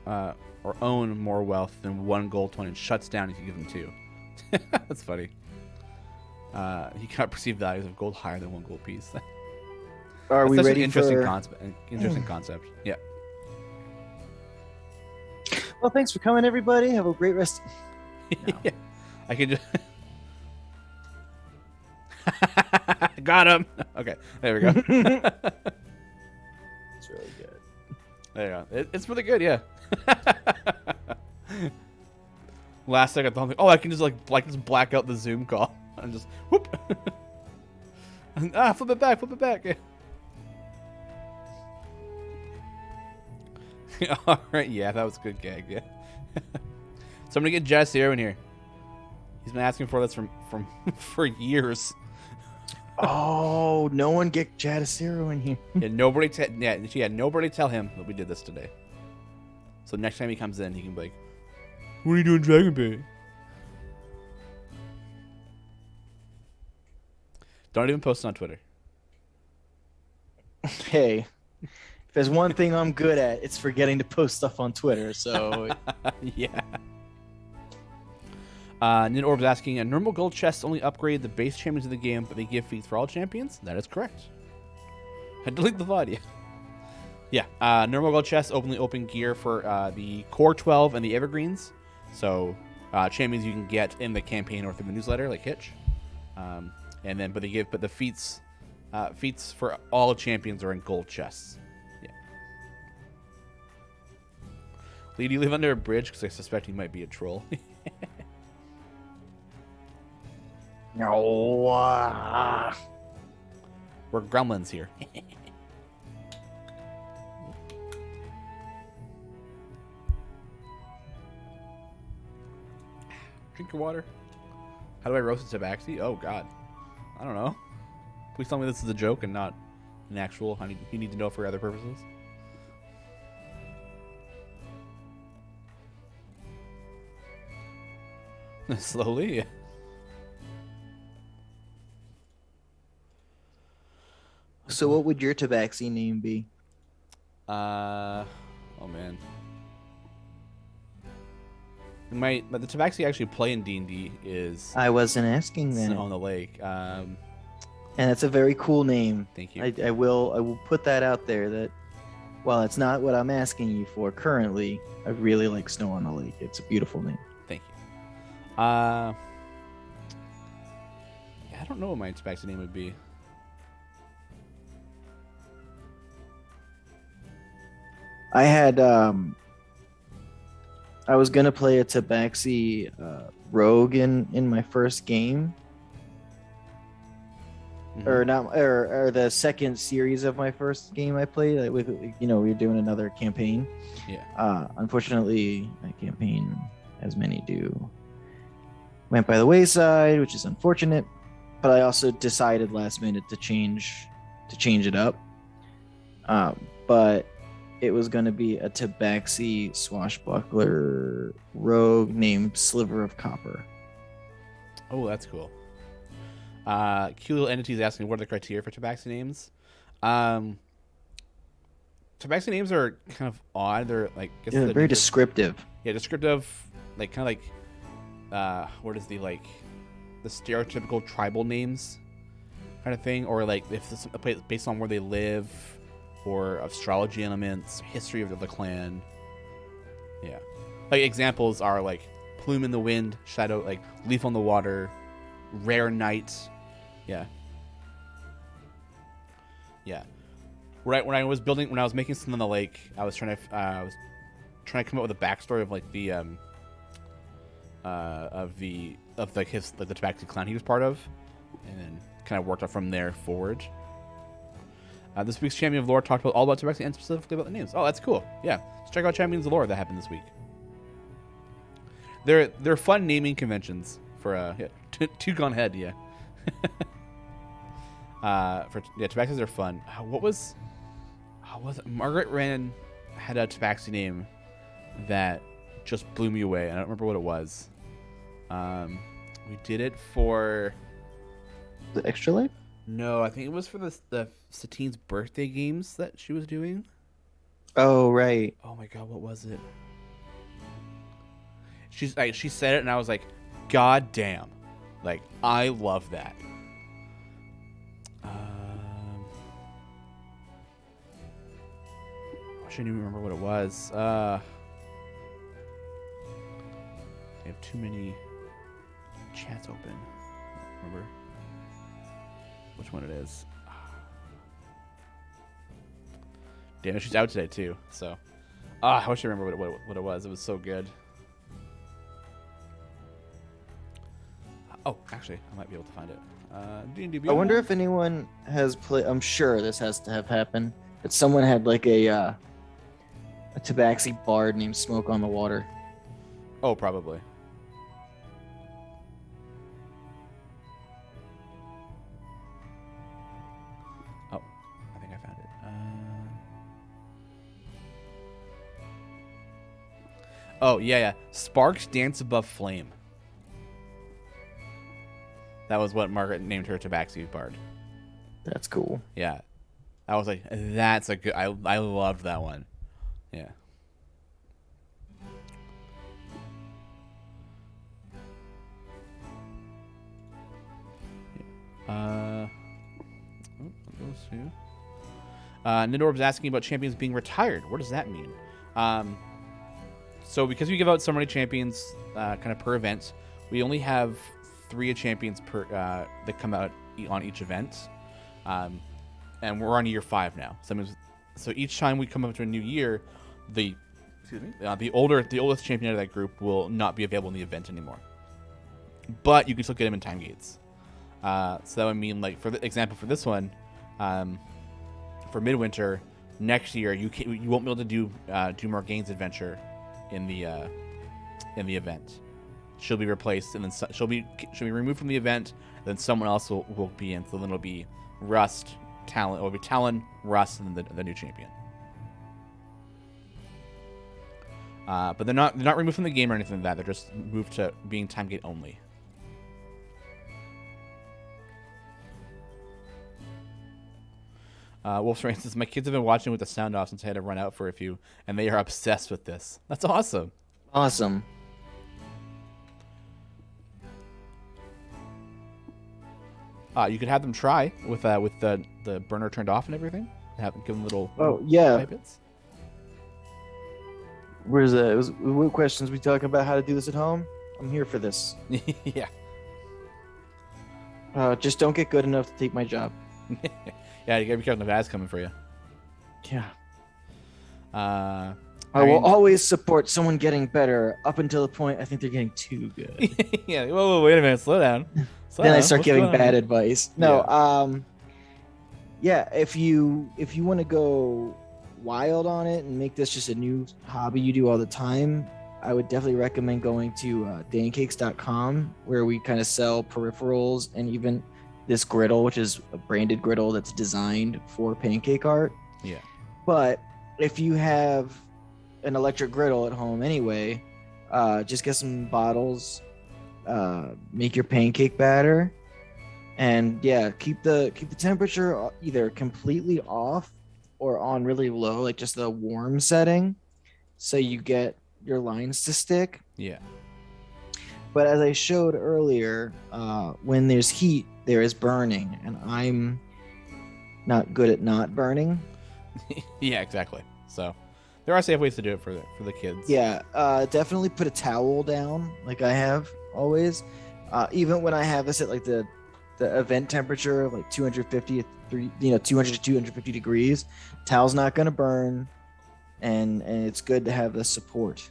own more wealth than one gold coin and shuts down if you give him two. That's funny. He cannot perceive values of gold higher than one gold piece. Are we ready interesting for... Interesting concept. Yeah. Well, thanks for coming, everybody. Have a great rest. No. Yeah. I can just... Got him. Okay, there we go. It's really good. There you go. It's really good, yeah. Last second, I thought, oh, I can just just black out the Zoom call and just whoop. Flip it back, Yeah. All right, yeah, that was a good gag, yeah. So I'm gonna get Jassiro in here. He's been asking for this for years. Oh, no one get Jadisiro in here. Yeah, nobody tell him that we did this today. So next time he comes in, he can be like, "What are you doing, Dragon Bait?" Don't even post it on Twitter. Hey, if there's one thing I'm good at, it's forgetting to post stuff on Twitter. So yeah. Nin Orb's asking, a normal gold chest only upgrade the base champions of the game, but they give feats for all champions? That is correct. I delete the VOD, yeah. Yeah, normal gold chests openly open gear for the core 12 and the evergreens. So champions you can get in the campaign or through the newsletter, like Hitch. But the feats for all champions are in gold chests. Yeah. Lee, do you live under a bridge? Because I suspect he might be a troll. no. We're gremlins here. Drink your water. How do I roast a tabaxi? Oh, God. I don't know. Please tell me this is a joke and not an actual. You need to know for other purposes. Slowly, yeah. So what would your tabaxi name be? Oh man. But the tabaxi I actually play in D&D is I wasn't asking that. Snow on the Lake. And it's a very cool name. Thank you. I will put that out there that while it's not what I'm asking you for currently, I really like Snow on the Lake. It's a beautiful name. Thank you. Yeah, I don't know what my tabaxi name would be. I had I was gonna play a tabaxi rogue in my first game. Mm-hmm. or the second series of my first game I played. We were doing another campaign. Yeah. Unfortunately, my campaign, as many do, went by the wayside, which is unfortunate. But I also decided last minute to change it up. But it was going to be a tabaxi swashbuckler rogue named Sliver of Copper. Oh, that's cool. Cute little entities asking what are the criteria for tabaxi names. Tabaxi names are kind of odd. They're like very descriptive. Yeah, descriptive. Like kind of like what is the stereotypical tribal names kind of thing, or like if it's a place based on where they live, or astrology elements, history of the clan. Yeah, like examples are like plume in the wind, shadow, like leaf on the water, rare night. Yeah. Right when I was making Sin on the Lake, I was trying to come up with a backstory of like the Tabaxi clan he was part of, and then kind of worked up from there forward. This week's Champion of Lore talked all about Tabaxi and specifically about the names. Oh, that's cool. Yeah, let's check out Champions of Lore that happened this week. They're fun naming conventions for two gone head. Yeah. Tabaxis are fun. What was it? Margaret Wren had a Tabaxi name that just blew me away. I don't remember what it was. We did it for the Extra Life? No, I think it was for the Satine's birthday games that she was doing. Oh, right. Oh my god, what was it? She said it and I was like, God damn. Like, I love that. I shouldn't even remember what it was. I have too many chats open. I don't remember which one it is. Damn, she's out today too. So, I wish I remember what it was. It was so good. Oh, actually, I might be able to find it. D&D I wonder if anyone has played. I'm sure this has to have happened. That someone had like a Tabaxi bard named Smoke on the Water. Oh, probably. Oh, I think I found it. Oh, yeah. Sparks dance above flame. That was what Margaret named her Tabaxi bard. That's cool. Yeah. I was like, that's a good... I loved that one. Yeah. Nidorb's asking about champions being retired. What does that mean? So because we give out so many champions kind of per event, we only have 3 champions per that come out on each event. And we're on year 5 now. So each time we come up to a new year, the oldest champion out of that group will not be available in the event anymore. But you can still get him in time gates. So that would mean, like, for the example for this one, for Midwinter next year, you won't be able to do Morgaine's adventure in the event. She'll be replaced, and then she'll be removed from the event. And then someone else will be in. So then it'll be Rust, Talon. It'll be Talon, Rust, and then the new champion. But they're not removed from the game or anything like that. They're just moved to being time gate only. Wolf's Rain says, my kids have been watching with the sound off since I had to run out for a few, and they are obsessed with this. That's awesome. Awesome. You could have them try with the burner turned off and everything. Give them little pipets. Where's that? What questions we talking about? How to do this at home? I'm here for this. Yeah. Just don't get good enough to take my job. Yeah, you gotta be careful if ads coming for you. Yeah. I will always support someone getting better up until the point I think they're getting too good. Yeah. Whoa, wait a minute. Slow down. Then I start giving bad advice. No. Yeah. If you want to go wild on it and make this just a new hobby you do all the time, I would definitely recommend going to Pancakes.com, where we kind of sell peripherals and even this griddle, which is a branded griddle that's designed for pancake art. Yeah. But if you have an electric griddle at home anyway, just get some bottles, make your pancake batter, and keep the temperature either completely off or on really low, like just the warm setting, so you get your lines to stick. Yeah. But as I showed earlier, when there's heat, there is burning, and I'm not good at not burning. Yeah, exactly. So there are safe ways to do it for the kids. Yeah, definitely put a towel down, like I have always. Even when I have this at like the event temperature of like 200 to 250 degrees, towel's not gonna burn, and it's good to have the support.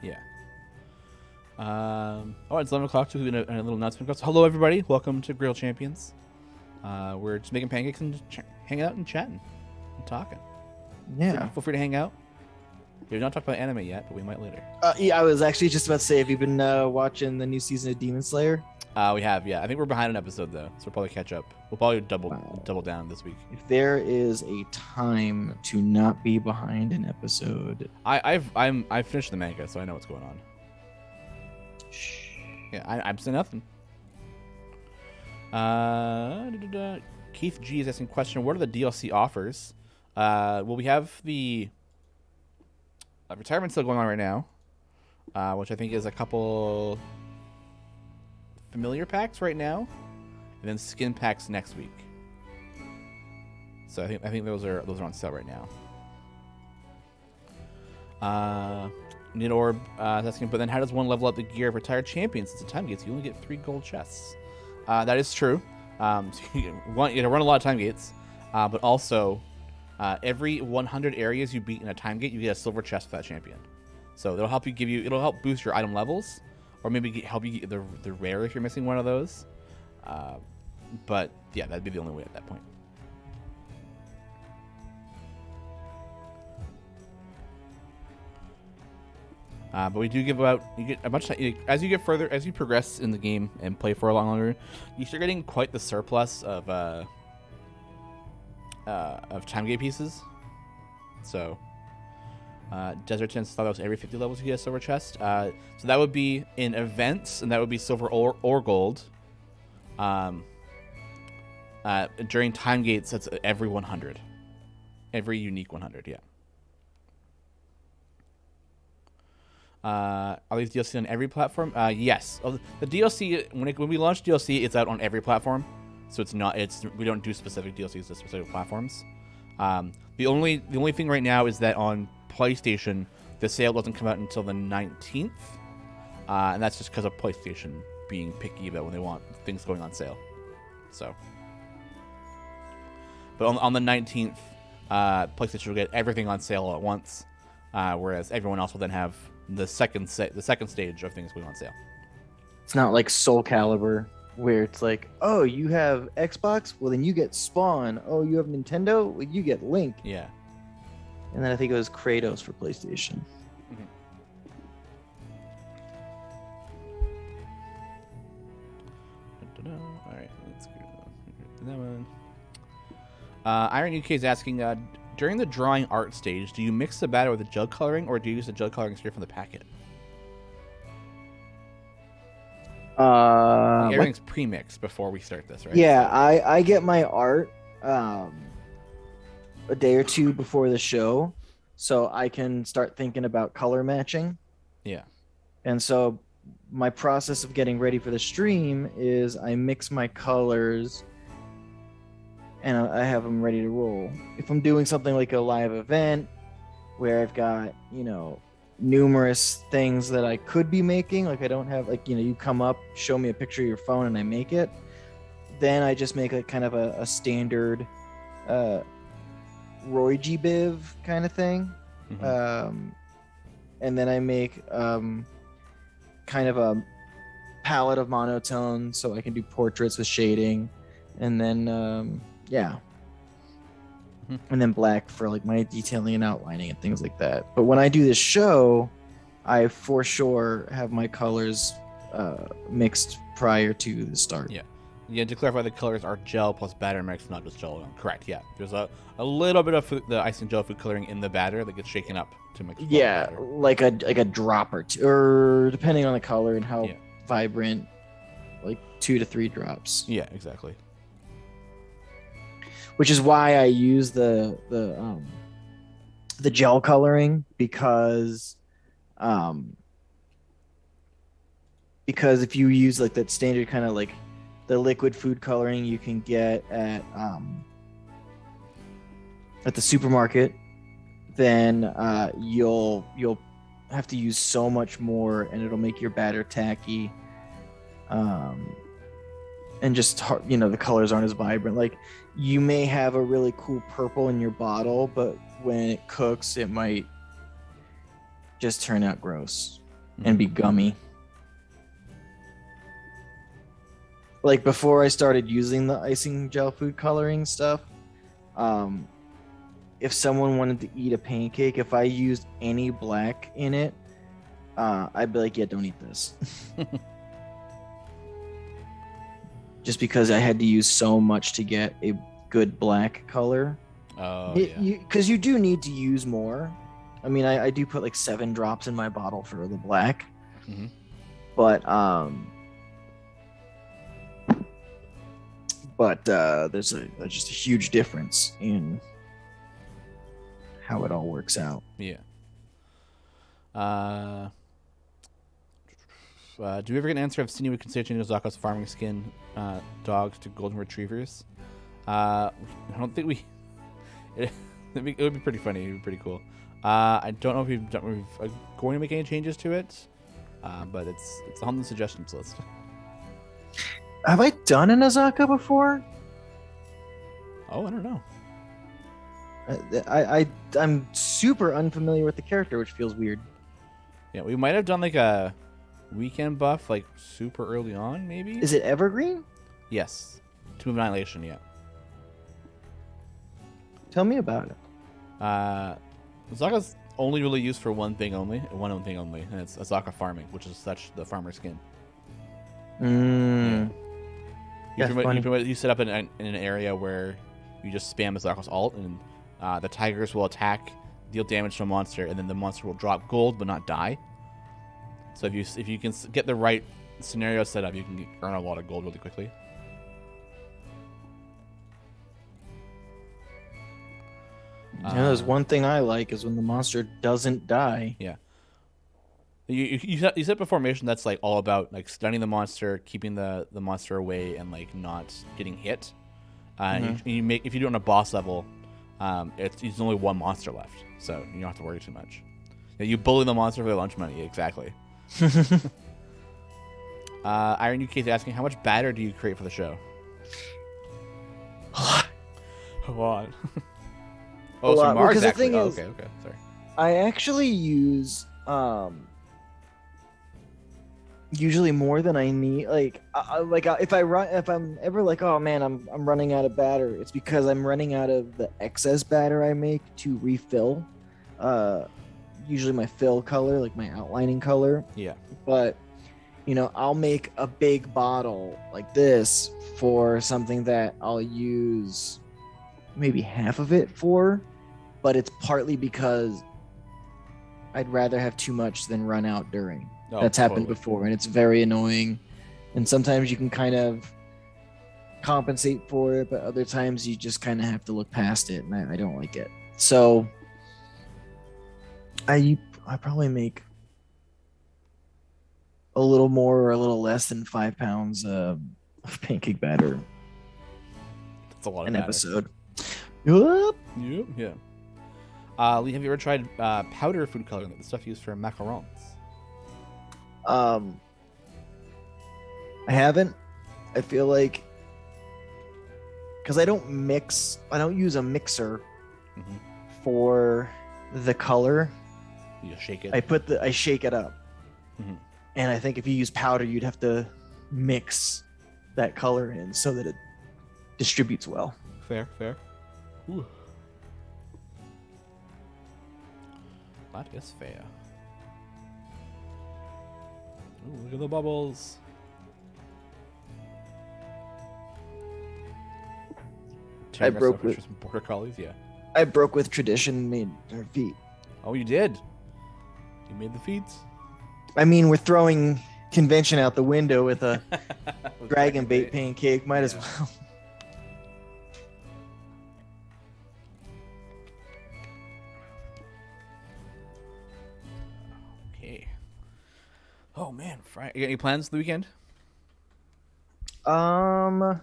Yeah. It's 11 o'clock, so we're doing a little announcement. Hello, everybody. Welcome to Grill Champions. We're just making pancakes and hanging out and chatting and talking. Yeah. Feel free to hang out. We've not talked about anime yet, but we might later. Yeah, I was actually just about to say, have you been watching the new season of Demon Slayer? We have, yeah. I think we're behind an episode, though, so we'll probably catch up. We'll probably double down this week. If there is a time to not be behind an episode... I've finished the manga, so I know what's going on. Yeah, I'm saying nothing. Keith G is asking a question. What are the DLC offers? Well, we have the retirement still going on right now, which I think is a couple familiar packs right now, and then skin packs next week. So I think those are on sale right now. Nidorb is asking, but then how does one level up the gear of retired champions? Since the time gates, you only get 3 gold chests. That is true. So you run a lot of time gates, but also every 100 areas you beat in a time gate, you get a silver chest for that champion. So it'll help it'll help boost your item levels, or maybe help you get the rare if you're missing one of those. But yeah, that'd be the only way at that point. But we do give out, you get a bunch as you get further, as you progress in the game and play for a lot longer, you start getting quite the surplus of time gate pieces. So Desert Tints thought that was every 50 levels you get a silver chest. So that would be in events, and that would be silver or gold. During time gates, that's every 100, every unique 100. Yeah. Are these DLC on every platform? Yes. The DLC, when we launch DLC, it's out on every platform. So we don't do specific DLCs to specific platforms. The only thing right now is that on PlayStation, the sale doesn't come out until the 19th. And that's just because of PlayStation being picky about when they want things going on sale. So. But on the 19th, PlayStation will get everything on sale at once. Whereas everyone else will then have the second stage of things going on sale. It's not like Soul Calibur, where it's like, oh, you have Xbox, well then you get Spawn. Oh, you have Nintendo, well you get Link. Yeah. And then I think it was Kratos for PlayStation. Mm-hmm. All right, let's go to that one. Iron UK is asking, during the drawing art stage, do you mix the batter with the gel coloring, or do you use the gel coloring straight from the packet? Everything's pre-mixed before we start this, right? Yeah, so. I get my art a day or two before the show, so I can start thinking about color matching. Yeah. And so my process of getting ready for the stream is I mix my colors and I have them ready to roll. If I'm doing something like a live event where I've got, numerous things that I could be making, like I don't have, you come up, show me a picture of your phone and I make it, then I just make kind of a standard Roy G. Biv kind of thing. Mm-hmm. And then I make kind of a palette of monotone so I can do portraits with shading. And then, yeah. Mm-hmm. And then black for like my detailing and outlining and things like that. But when I do this show, I for sure have my colors mixed prior to the start. Yeah. Yeah, to clarify, the colors are gel plus batter mix, not just gel alone. Correct, yeah. There's a little bit of the icing gel food coloring in the batter that gets shaken up to mix. Yeah, like a drop or two, or depending on the color and how vibrant, like 2 to 3 drops. Yeah, exactly. Which is why I use the gel coloring because if you use like that standard kind of like the liquid food coloring you can get at the supermarket, then you'll have to use so much more and it'll make your batter tacky, and just the colors aren't as vibrant. Like you may have a really cool purple in your bottle, but when it cooks it might just turn out gross and be gummy. Like before I started using the icing gel food coloring stuff, if someone wanted to eat a pancake, if I used any black in it, I'd be like, yeah, don't eat this. Just because I had to use so much to get a good black color. Oh, yeah. Because you do need to use more. I mean, I do put like 7 drops in my bottle for the black. Mm-hmm. But there's just a huge difference in how it all works out. Yeah. Do we ever get an answer if Sinew would consider changing Zaka's farming skin dogs to golden retrievers? I don't think we. It would be pretty funny. It would be pretty cool. I don't know if we're going to make any changes to it, but it's on the suggestions list. Have I done an Azaka before? Oh, I don't know. I'm super unfamiliar with the character, which feels weird. Yeah, we might have done like a weekend buff like super early on, maybe. Is it evergreen? Yes, Tomb of Annihilation. Yeah. Tell me about it. Azaka's only really used for one thing only, and it's Azaka farming, which is such the farmer skin. Mm. Yeah. Yeah, You set up in an area where you just spam Azaka's ult, and the tigers will attack, deal damage to a monster, and then the monster will drop gold but not die. So if you can get the right scenario set up, you can earn a lot of gold really quickly. There's one thing I like is when the monster doesn't die. Yeah. You set up a formation that's like all about like stunning the monster, keeping the monster away, and like not getting hit. You make if you do it on a boss level, it's only one monster left, so you don't have to worry too much. Yeah, you bully the monster for the lunch money, exactly. Iron UK is asking, how much batter do you create for the show? A lot. Oh, so Mars because the actually. thing is, okay, sorry. I actually use usually more than I need. Like if I'm ever like, oh man, I'm running out of batter, it's because I'm running out of the excess batter I make to refill. Usually my fill color, like my outlining color. Yeah. But I'll make a big bottle like this for something that I'll use maybe half of it for, but it's partly because I'd rather have too much than run out during. That's happened before, and it's very annoying. And sometimes you can kind of compensate for it, but other times you just kind of have to look past it, and I don't like it. So I probably make a little more or a little less than 5 pounds of pancake batter. That's a lot of an batter. Episode. Yup. Yeah. Lee, have you ever tried powder food coloring, the stuff used for macarons? I haven't. I feel like because I don't use a mixer for the color. You just shake it. I shake it up. And I think if you use powder, you'd have to mix that color in so that it distributes well. Fair. Ooh. That is fair. Ooh, look at the bubbles. I broke with some border collies, yeah. I broke with tradition and made her feet. Oh, you did? You made the feeds? I mean, we're throwing convention out the window with a dragon bait pancake. Might as well. Okay. Oh man, Friday. You got any plans for the weekend? I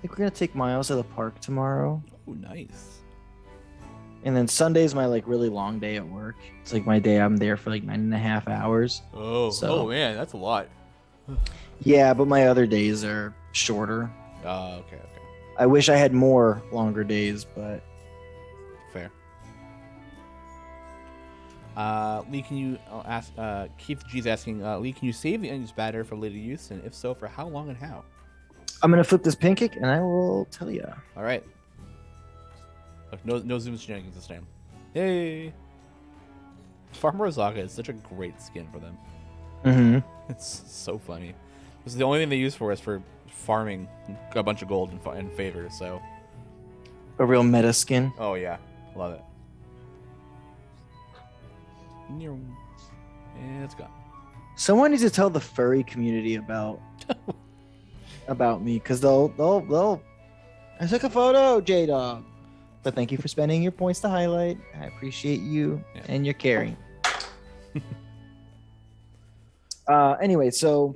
think we're gonna take Miles to the park tomorrow. Oh, nice. And then Sunday's my really long day at work. It's like my day I'm there for 9.5 hours. Oh man, that's a lot. Yeah, but my other days are shorter. Okay. I wish I had more longer days, but Fair. Lee, can you ask? Keith G's asking, Lee, can you save the unused batter for later use, and if so, for how long and how? I'm gonna flip this pancake and I will tell you. All right. Look, no zoom shenanigans this time. Hey. Farmer Azaka is such a great skin for them. Mm-hmm. It's so funny. This is the only thing they use for is for farming a bunch of gold and favor. So. A real meta skin. Oh yeah, love it. And it's gone. Someone needs to tell the furry community about me, because they'll. I took a photo, J-Dog. But thank you for spending your points to highlight. I appreciate you and your caring. Anyway, so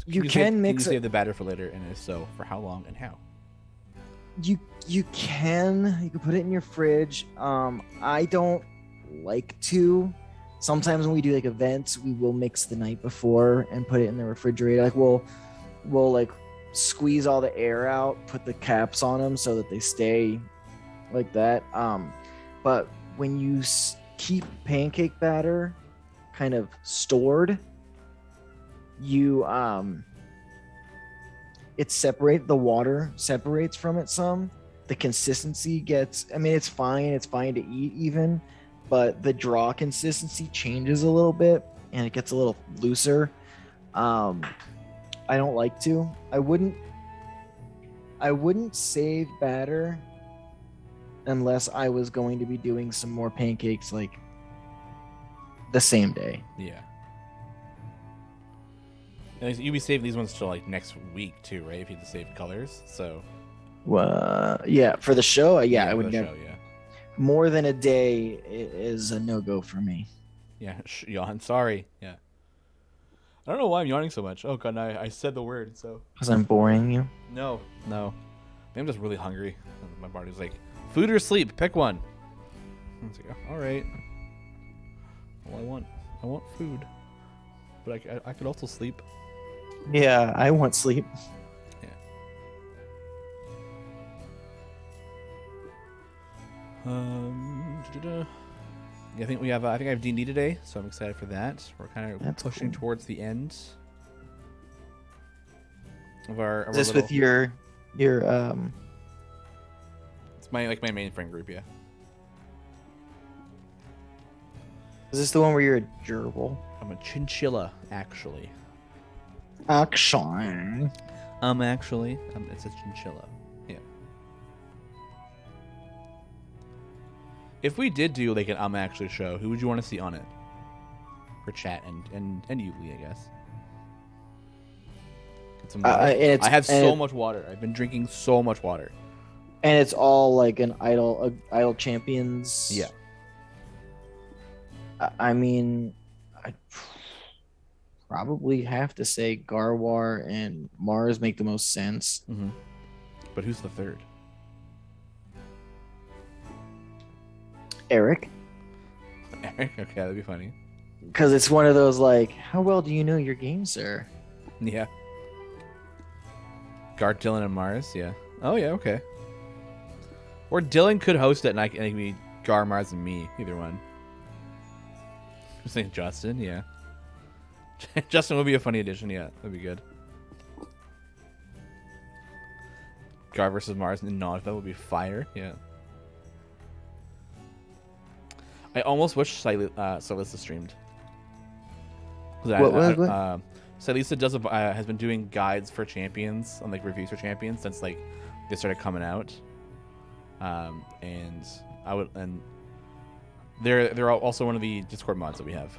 you can mix. Can you save the batter for later, and if so, for how long and how? You can put it in your fridge. I don't like to. Sometimes when we do events, we will mix the night before and put it in the refrigerator. We'll squeeze all the air out, put the caps on them so that they stay like that. But when you keep pancake batter kind of stored, you the water separates from it some. The consistency gets, I mean, it's fine to eat even, but the draw consistency changes a little bit and it gets a little looser. I don't like to. I wouldn't save batter unless I was going to be doing some more pancakes like the same day. Yeah. And you'll be saving these ones till like next week too, right? If you have to save colors, so. Yeah, for the show, I would never. Show, yeah. More than a day is a no-go for me. Yeah, yawn. Sorry. Yeah. I don't know why I'm yawning so much. Oh god, I said the word, so. Because I'm boring you. No. Maybe I'm just really hungry. My body's like, food or sleep, pick one. I was like, all right. Well, I want food, but I could also sleep. Yeah, I want sleep. Yeah, I think I have D&D today, so I'm excited for that. We're kind of pushing cool. towards the end of our. Is this with your? It's my main friend group, yeah. Is this the one where you're a gerbil? I'm a chinchilla, actually. Actually, it's a chinchilla. Yeah. If we did do like an actually show, who would you want to see on it? For chat and you, Lee, I guess. I have so much water. I've been drinking so much water. And it's all like an idle champions. Yeah. I mean, I'd probably have to say Garwar and Mars make the most sense. Mm-hmm. But who's the third? Eric. Eric? Okay, that'd be funny. Because it's one of those like, how well do you know your game, sir? Yeah. Gart, Dylan, and Mars, yeah. Oh, yeah, okay. Or Dylan could host it and it could be Gar, Mars, and me. Either one. I'm saying Justin, yeah. Justin would be a funny addition, yeah. That'd be good. Gar versus Mars and Nodville would be fire, yeah. I almost wish Celissa streamed. What? Celissa has been doing guides for champions and like reviews for champions since like they started coming out. And they're also one of the Discord mods that we have.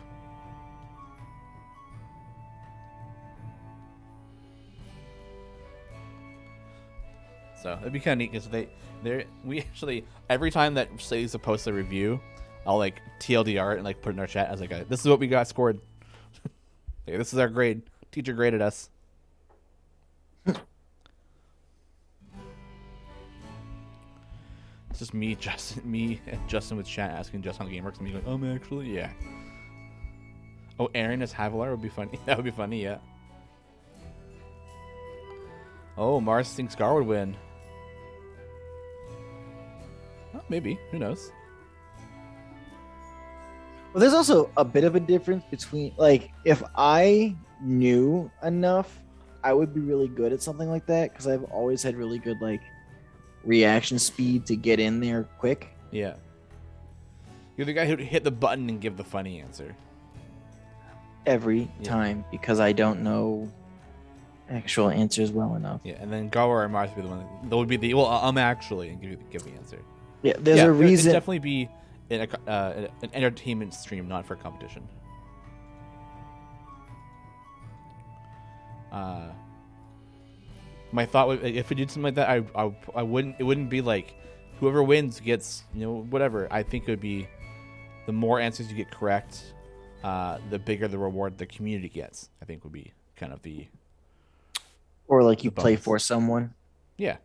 So it'd be kind of neat because we actually every time that Celissa posts a review, I'll like TLDR it and like put it in our chat as like this is what we got scored. Like, this is our grade. Teacher graded us. It's just me and Justin with chat asking Justin how the game works and me going, actually, yeah. Oh, Aaron as Havilar would be funny. That would be funny, yeah. Oh, Mars thinks Gar would win. Oh, maybe. Who knows? Well, there's also a bit of a difference between, like, if I knew enough, I would be really good at something like that because I've always had really good, like, reaction speed to get in there quick. Yeah. You're the guy who'd hit the button and give the funny answer. Every time because I don't know actual answers well enough. Yeah, and then Gawa or Mars would be the one that would be the, actually, and give the answer. Yeah, there's a reason. It'd definitely be an entertainment stream, not for competition. My thought would, if we did something like that, I wouldn't. It wouldn't be like whoever wins gets whatever. I think it would be the more answers you get correct, the bigger the reward the community gets. I think would be kind of the. Or like you play for someone. Yeah.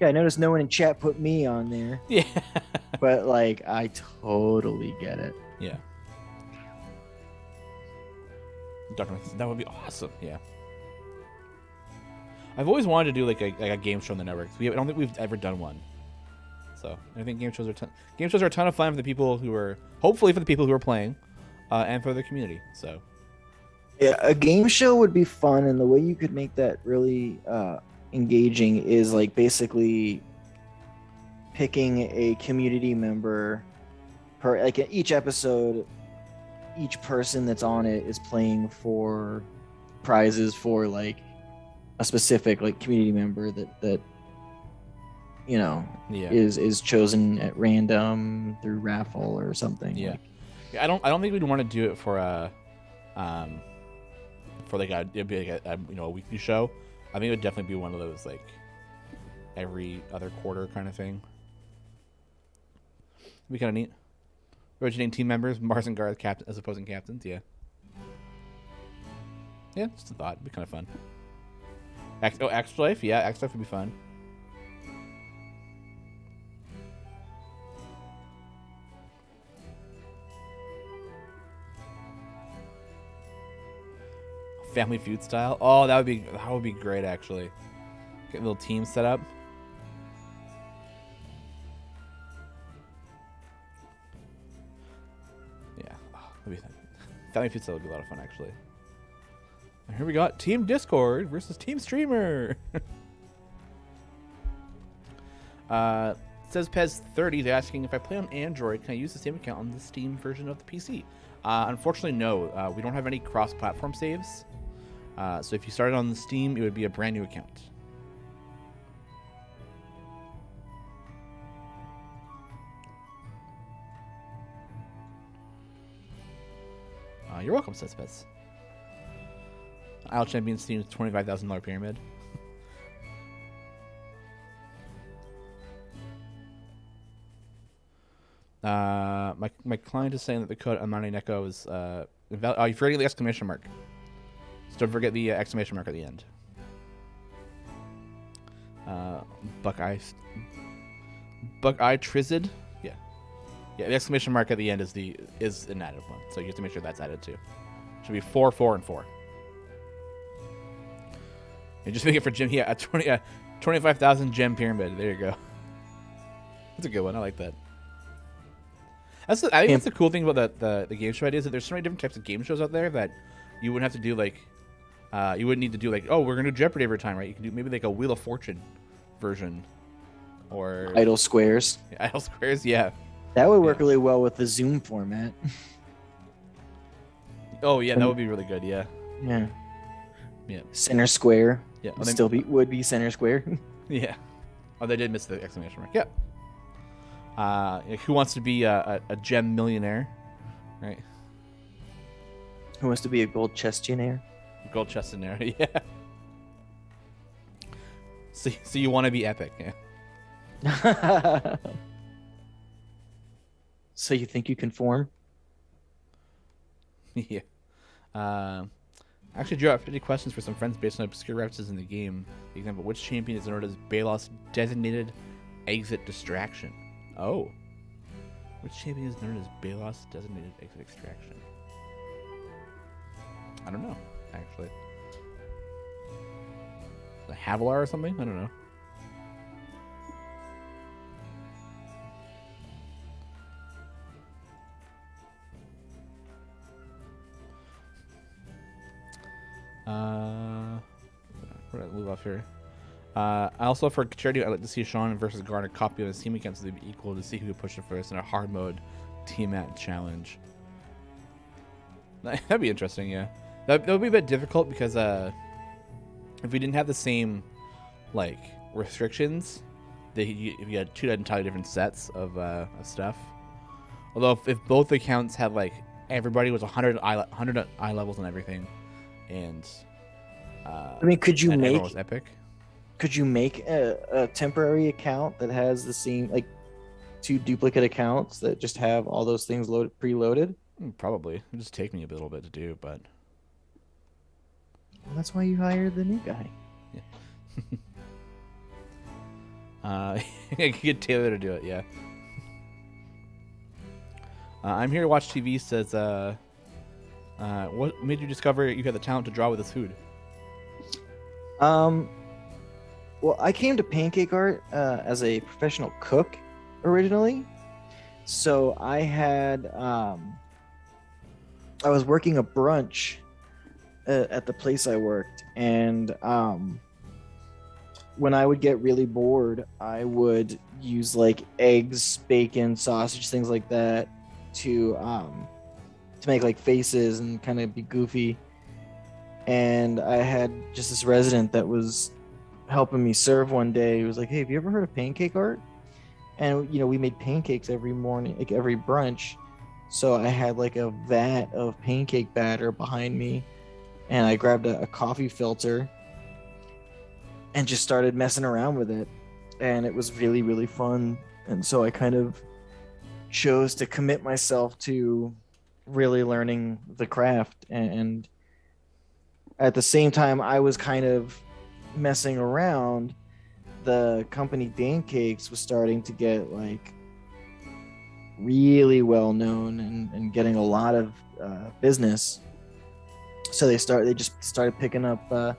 Yeah, I noticed no one in chat put me on there, Yeah. but like I totally get it. Yeah. That would be awesome. Yeah. I've always wanted to do like a game show on the network. I don't think we've ever done one. So I think game shows are a ton of fun for the people who are hopefully for the people who are playing, and for the community. So Yeah, a game show would be fun, and the way you could make that really engaging is like basically picking a community member per like in each episode. Each person that's on it is playing for prizes for like a specific like community member that yeah. is chosen at random through raffle or something. Yeah. Like, Yeah, I don't think we'd want to do it for like it'd be like a weekly show. I think it would definitely be one of those like every other quarter kind of thing. It'd be kind of neat. Originating team members, Mars and Garth as opposing captains. Yeah. Yeah, just a thought. It'd be kind of fun. Extra Life? Yeah, Extra Life would be fun. Family Feud style. Oh, that would be great actually. Get a little team set up. Yeah. Oh, Family Feud style would be a lot of fun actually. And here we got Team Discord versus Team Streamer. Says Pez30, they're asking if I play on Android, can I use the same account on the Steam version of the PC? Unfortunately, no. We don't have any cross-platform saves. So if you started on the Steam, it would be a brand new account. You're welcome, says Pez. Isle Champion Steam's $25,000 pyramid. My client is saying that the code Amani Neko is invalid. Oh, you're forgetting the exclamation mark. So don't forget the exclamation mark at the end. Buckeye Trizid. Yeah. The exclamation mark at the end is an added one, so you have to make sure that's added too. Should be 4, 4, and 4. And just make it for Jim. Yeah, a 25,000 gem pyramid. There you go. That's a good one. I like that. I think that's the cool thing about the game show idea is that there's so many different types of game shows out there that you wouldn't have to do like, you wouldn't need to do like, oh, we're gonna do Jeopardy every time, right? You can do maybe like a Wheel of Fortune version, or Idle Squares. Idle Squares. Yeah, that would work really well with the Zoom format. Oh yeah, that would be really good. Yeah. Yeah. Yeah. Center Square. Yeah. Would be Center Square. Yeah. Oh, they did miss the exclamation mark. Yeah. Who wants to be a gem millionaire, right? Who wants to be a gold chestionnaire? Gold chestionnaire, yeah. So you want to be epic, yeah? So you think you can form? Yeah. Actually drew out 50 questions for some friends based on obscure references in the game. For example, which champion is known as Balos' designated exit distraction? Oh. Which champion is known as Balos' designated exit extraction? I don't know, actually. The Havilar or something? I don't know. Where did I move off here? I also, for charity, I'd like to see Sean versus Garner copy on his team against so they'd be equal to see who would push it first in a hard mode team match challenge. That'd be interesting, yeah. That would be a bit difficult because if we didn't have the same like restrictions, if you had two entirely different sets of stuff. Although if both accounts had like everybody was 100 eye levels and everything, and I mean, could you make was epic? Could you make a temporary account that has the same like two duplicate accounts that just have all those things preloaded? Probably. It'd just take me a little bit to do, but well, that's why you hired the new guy. Yeah. I can get Taylor to do it. Yeah. I'm here to watch TV. Says, what made you discover you had the talent to draw with this food? Well, I came to pancake art as a professional cook originally. So I had I was working a brunch at the place I worked, and when I would get really bored, I would use like eggs, bacon, sausage, things like that to make like faces and kind of be goofy. And I had just this resident that was helping me serve one day. He was like, "Hey, have you ever heard of pancake art?" And we made pancakes every morning, like every brunch. So I had like a vat of pancake batter behind me, and I grabbed a coffee filter and just started messing around with it, and it was really, really fun. And so I kind of chose to commit myself to really learning the craft, and at the same time I was kind of messing around, the company Pancakes was starting to get like really well known and getting a lot of business. So they just started picking up a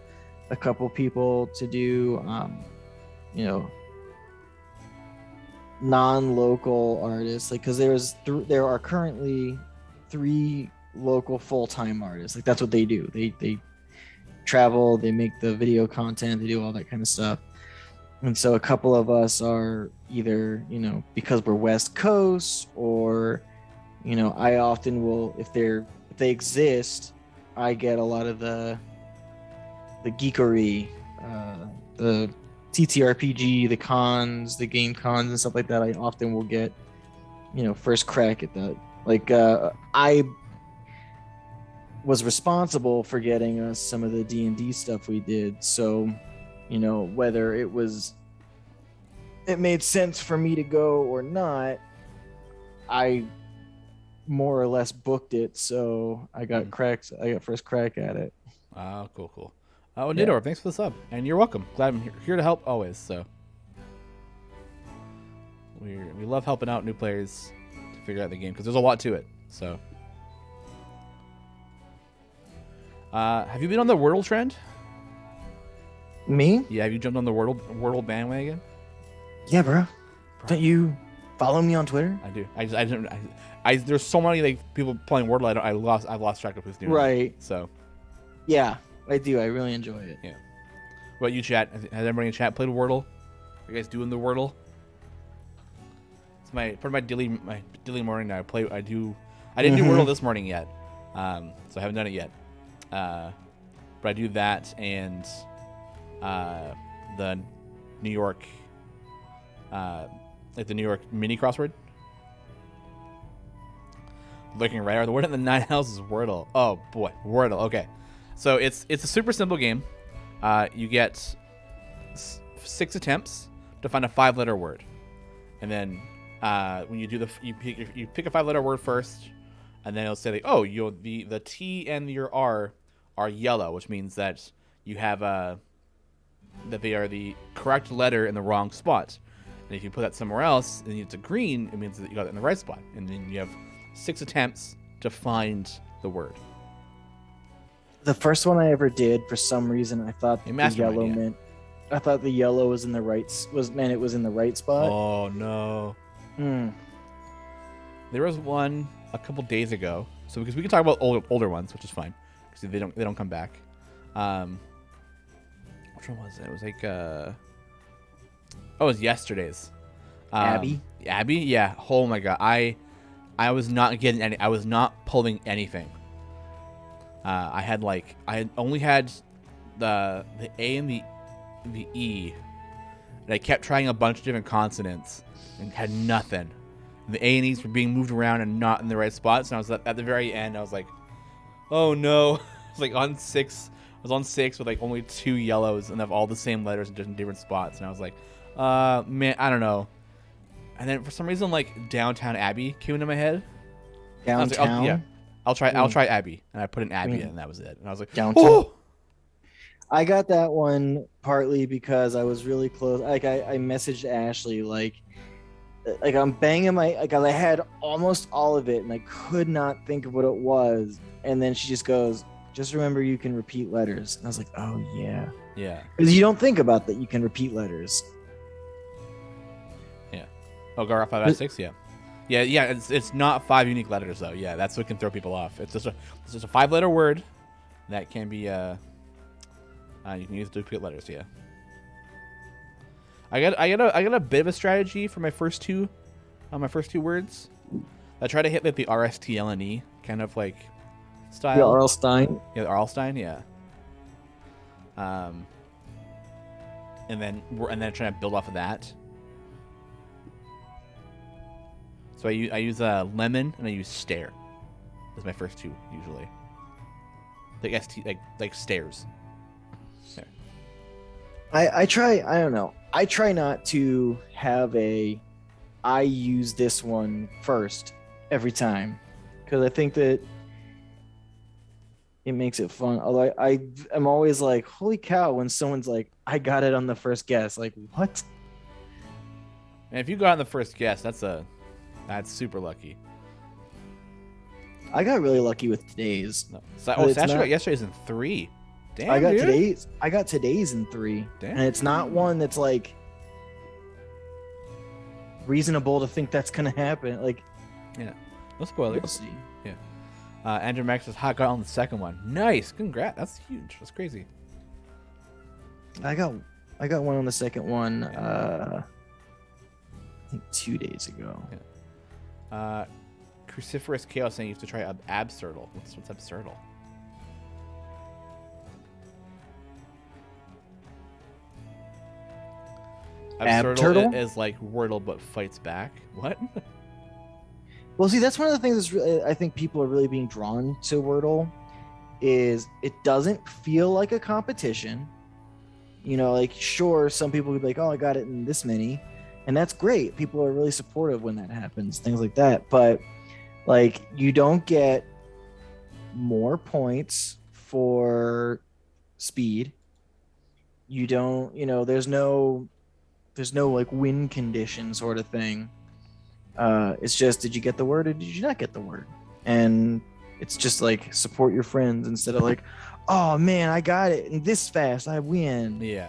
couple people to do non-local artists, like, because there are currently 3 local full-time artists. Like, that's what they do. They travel, they make the video content, they do all that kind of stuff. And so a couple of us are either, because we're West Coast, or, I often will, if they exist, I get a lot of the geekery, the TTRPG, the cons, the game cons and stuff like that. I often will get, first crack at that. Like, I was responsible for getting us some of the D&D stuff we did. So, whether it made sense for me to go or not, I more or less booked it. So I got first crack at it. Oh, cool. Oh, Nidor, thanks for the sub, and you're welcome. Glad I'm here to help always. So we love helping out new players to figure out the game, because there's a lot to it. So, have you been on the Wordle trend? Me? Yeah, have you jumped on the Wordle bandwagon? Yeah, bro. Don't you follow me on Twitter? I do. There's so many like people playing Wordle. I've lost track of who's doing it. Right. So. Yeah, I do. I really enjoy it. Yeah. What about you, chat? Has everybody in chat played Wordle? Are you guys doing the Wordle? It's part of my daily morning now. I didn't do Wordle this morning yet, so I haven't done it yet. But I do that and the New York, like the New York mini crossword. Looking right over the word in the 9 houses Wordle. Oh boy, Wordle. Okay, so it's a super simple game. You get 6 attempts to find a 5-letter word, and then when you do you pick a 5-letter word first, and then it'll say like, the T and your R are yellow, which means that you have that they are the correct letter in the wrong spot. And if you put that somewhere else and it's a green, it means that you got it in the right spot. And then you have 6 attempts to find the word. The first one I ever did, for some reason, I thought the yellow meant. I thought the yellow was in the right it was in the right spot. Oh no. There was one a couple days ago. So because we can talk about older ones, which is fine, because they don't come back. Which one was it? It was like it was yesterday's. Abby? Yeah. Oh my god. I was not getting any. I was not pulling anything. I had only had the A and the E, and I kept trying a bunch of different consonants and had nothing. The A and E's were being moved around and not in the right spots. And I was at the very end. I was like, oh no. I was like on 6. I was on 6 with like only 2 yellows and have all the same letters in different spots. And I was like, man, I don't know. And then for some reason, like Downtown Abbey came into my head. Downtown? I'll try Abby. And I put in Abby in, and that was it. And I was like, Downtown. oh! I got that one partly because I was really close. Like I messaged Ashley like I'm banging my like I had almost all of it and I could not think of what it was. And then she just goes, just remember you can repeat letters. And I was like, oh yeah. Yeah. Because you don't think about that you can repeat letters. Yeah. Oh, Gar 5 yeah. Yeah. It's not 5 unique letters though. Yeah, that's what can throw people off. It's just a 5-letter word that can be you can use duplicate letters. Yeah. I got a bit of a strategy for my first two words. I try to hit like the RSTLNE kind of like style. The Arlstein. Yeah, the Arlstein, yeah. And then trying to build off of that. So I use lemon and I use stare. That's my first two usually. Like like stairs. There. I try. I don't know. I try not to have I use this one first every time because I think that it makes it fun. Although I'm always like, holy cow, when someone's like, I got it on the first guess. Like, what? And if you got on the first guess, that's super lucky. I got really lucky with today's. No. Sasha got yesterday's in 3. Damn, I got dude. today's in 3. Damn. And it's not one that's like reasonable to think that's gonna happen. Like, yeah, no spoilers. We'll see. Yeah. Andrew Max says, got on the second one. Nice, congrats. That's huge. That's crazy. I got one on the second one. I think 2 days ago. Yeah. Cruciferous Chaos saying you have to try Absurdal. What's Absurdal? Absurdal is like Wordle but fights back. What? Well, see, that's one of the things that's really, I think people are really being drawn to Wordle is it doesn't feel like a competition. You know, like, sure, some people would be like, oh, I got it in this many. And that's great. People are really supportive when that happens, things like that. But, like, you don't get more points for speed. You don't, there's no like win condition sort of thing. It's just, did you get the word or did you not get the word? And it's just like support your friends instead of like, oh man, I got it and this fast, I win. Yeah.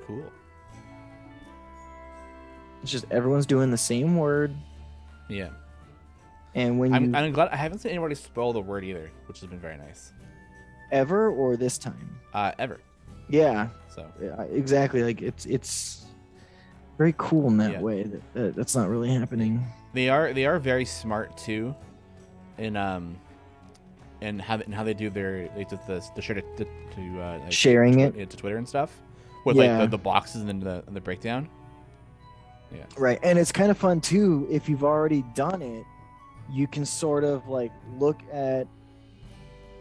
Cool. It's just everyone's doing the same word. Yeah. And when I'm glad I haven't seen anybody spell the word either, which has been very nice. Ever or this time? Ever. Yeah. So. Yeah, exactly. Like it's very cool in that way that that's not really happening. They are very smart too, in how they do their the share to sharing it to Twitter and stuff with like the boxes and the breakdown. Yeah. Right, and it's kind of fun too if you've already done it. You can sort of like look at,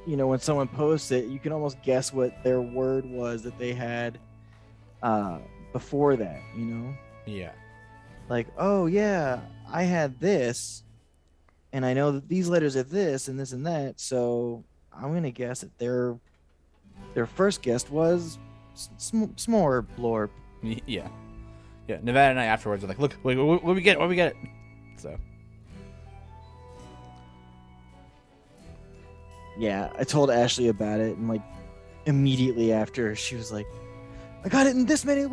when someone posts it, you can almost guess what their word was that they had before that, Yeah. Like, oh yeah, I had this, and I know that these letters are this and this and that, so I'm gonna guess that their first guess was s'more blorp. Yeah. Yeah. Nevada and I afterwards are like, look, what we get? What we get? So. Yeah, I told Ashley about it, and like immediately after, she was like, "I got it in this many."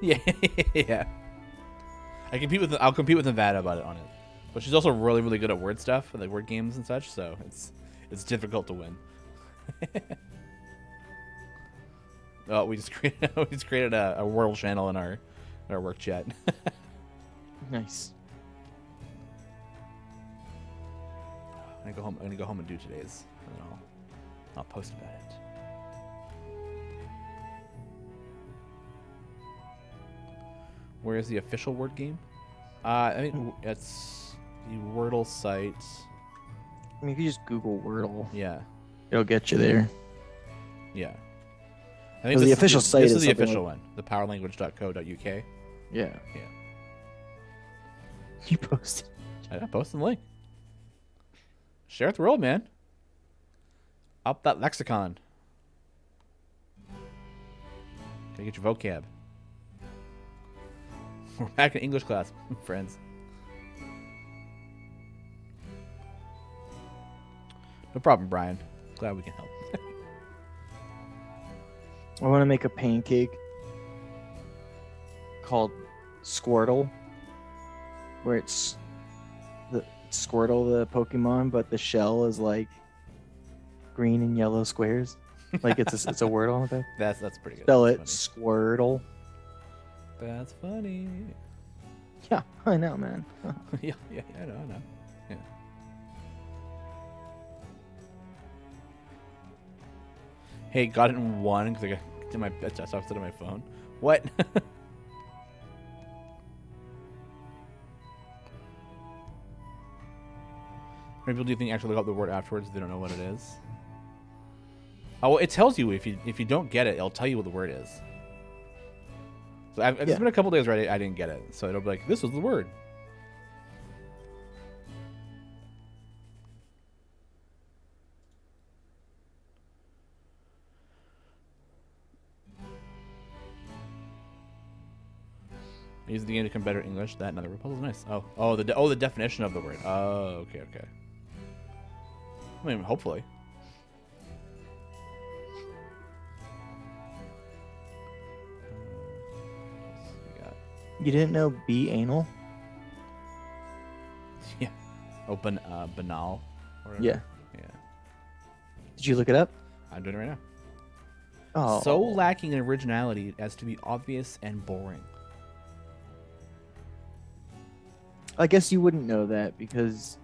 Yeah, yeah. I'll compete with Nevada about it on it, but she's also really, really good at word stuff, like word games and such. So it's difficult to win. Oh, we just created a world channel in our work chat. Nice. I'm gonna go home and do today's. And then I'll post about it. Where is the official word game? I mean, it's the Wordle site. I mean, if you just Google Wordle, Yeah. it'll get you there. Yeah. I think the official site This is is the something official like- one. Thepowerlanguage.co.uk. Yeah. Yeah. You posted. I posted the link. Share with the world, man. Up that lexicon. Gotta get your vocab. We're back in English class, friends. No problem, Brian. Glad we can help. I want to make a pancake called Squirtle, where it's the Squirtle, the Pokemon, but the shell is like green and yellow squares. Like it's a word on it. That's pretty good. Spell That's it Squirtle. That's funny. Yeah, I know, man. yeah, I know. Yeah. Hey, got it in one because I got to my desktop instead of my phone. What? Maybe people do think actually look up the word afterwards. They don't know what it is. Oh, well, it tells you if you don't get it, it'll tell you what the word is. So it's been a couple days where I didn't get it, so it'll be like, this was the word. Use the game to become better English. That another puzzle is nice. The definition of the word. Oh, okay. I mean, hopefully. You didn't know be anal? Yeah. Oh, banal. Yeah. Yeah. Did you look it up? I'm doing it right now. Oh. So lacking in originality as to be obvious and boring. I guess you wouldn't know that because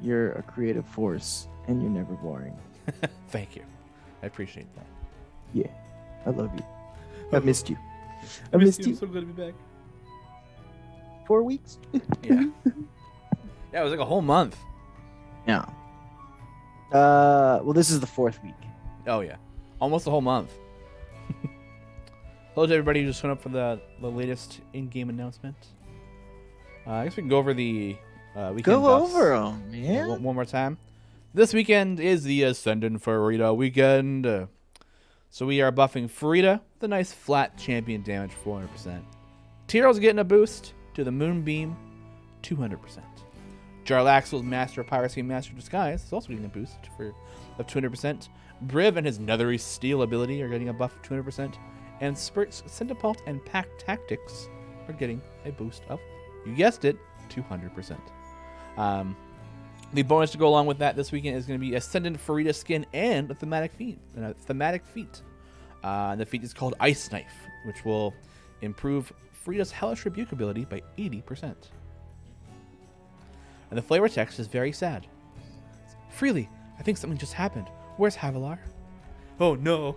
you're a creative force and you're never boring. Thank you. I appreciate that. Yeah. I love you. I missed you. I missed you. I'm so good to be back. 4 weeks? Yeah. Yeah, it was like a whole month. Yeah. Well, this is the 4th week. Oh, yeah. Almost a whole month. Hello to everybody who just showed up for the latest in-game announcement. I guess we can go over the weekend buffs. Over them, man. One more time. This weekend is the Ascendant Farida weekend. So we are buffing Farida with a nice flat champion damage 400%. Tyro's getting a boost to the Moonbeam 200%. Jarlaxle's Master of Piracy and Master of Disguise is also getting a boost of 200%. Briv and his Nethery Steel ability are getting a buff of 200%. And Spurt's Centipalt and Pack Tactics are getting a boost of, you guessed it, 200%. The bonus to go along with that this weekend is going to be Ascendant Farida skin and a thematic feat. And the feat is called Ice Knife, which will improve Farida's Hellish Rebuke ability by 80%. And the flavor text is very sad. Freely, I think something just happened. Where's Havilar? Oh no.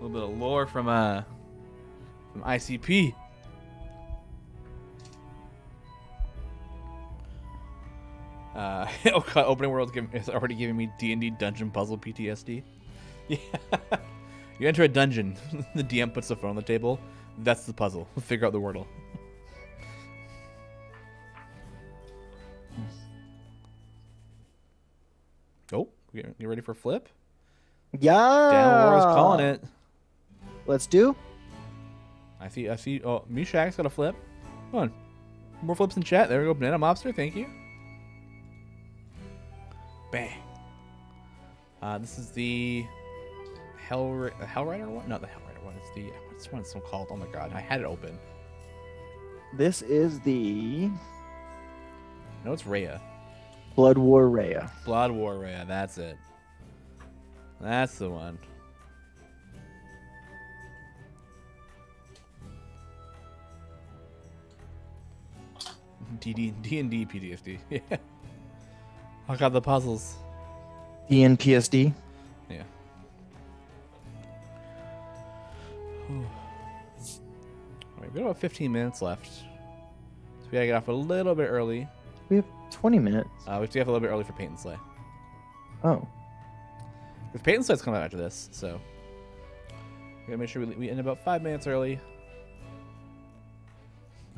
A little bit of lore from ICP. Opening World is already giving me D&D dungeon puzzle PTSD. Yeah. You enter a dungeon, the DM puts the phone on the table. That's the puzzle. Figure out the wordle. Oh, get ready for a flip? Yeah. Dan War is calling it. Let's do. I see. Oh, Mishak's got a flip. Come on. More flips in chat. There we go. Banana Mobster, thank you. Bang. This is the Hellrider one? Not the Hellrider one. It's the, what's one it's called? Oh my god, I had it open. This is the No, it's Rhea. Blood War Rhea. Blood War Rhea, that's it. That's the one. D&D PTSD. Yeah. I got the puzzles. DNPSD. Yeah. Alright, we got about 15 minutes left. So we gotta get off a little bit early. We have 20 minutes. We have to get off a little bit early for Paint and Slay. Oh. Because Paint and Slay's coming out after this, so we gotta make sure we end about 5 minutes early.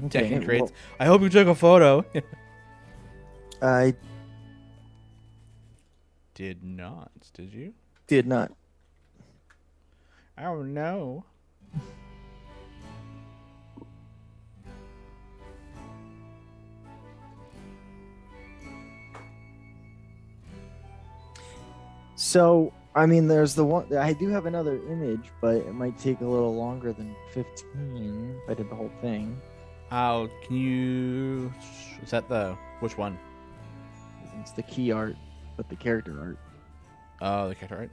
Okay, Taking crates. I hope you took a photo. I Did not. Did you? did not. Oh no. So, I mean, there's the one. I do have another image, but it might take a little longer than 15 if I did the whole thing. Oh, can you? Is that the which one? It's the key art, but the character art. Oh, the character art.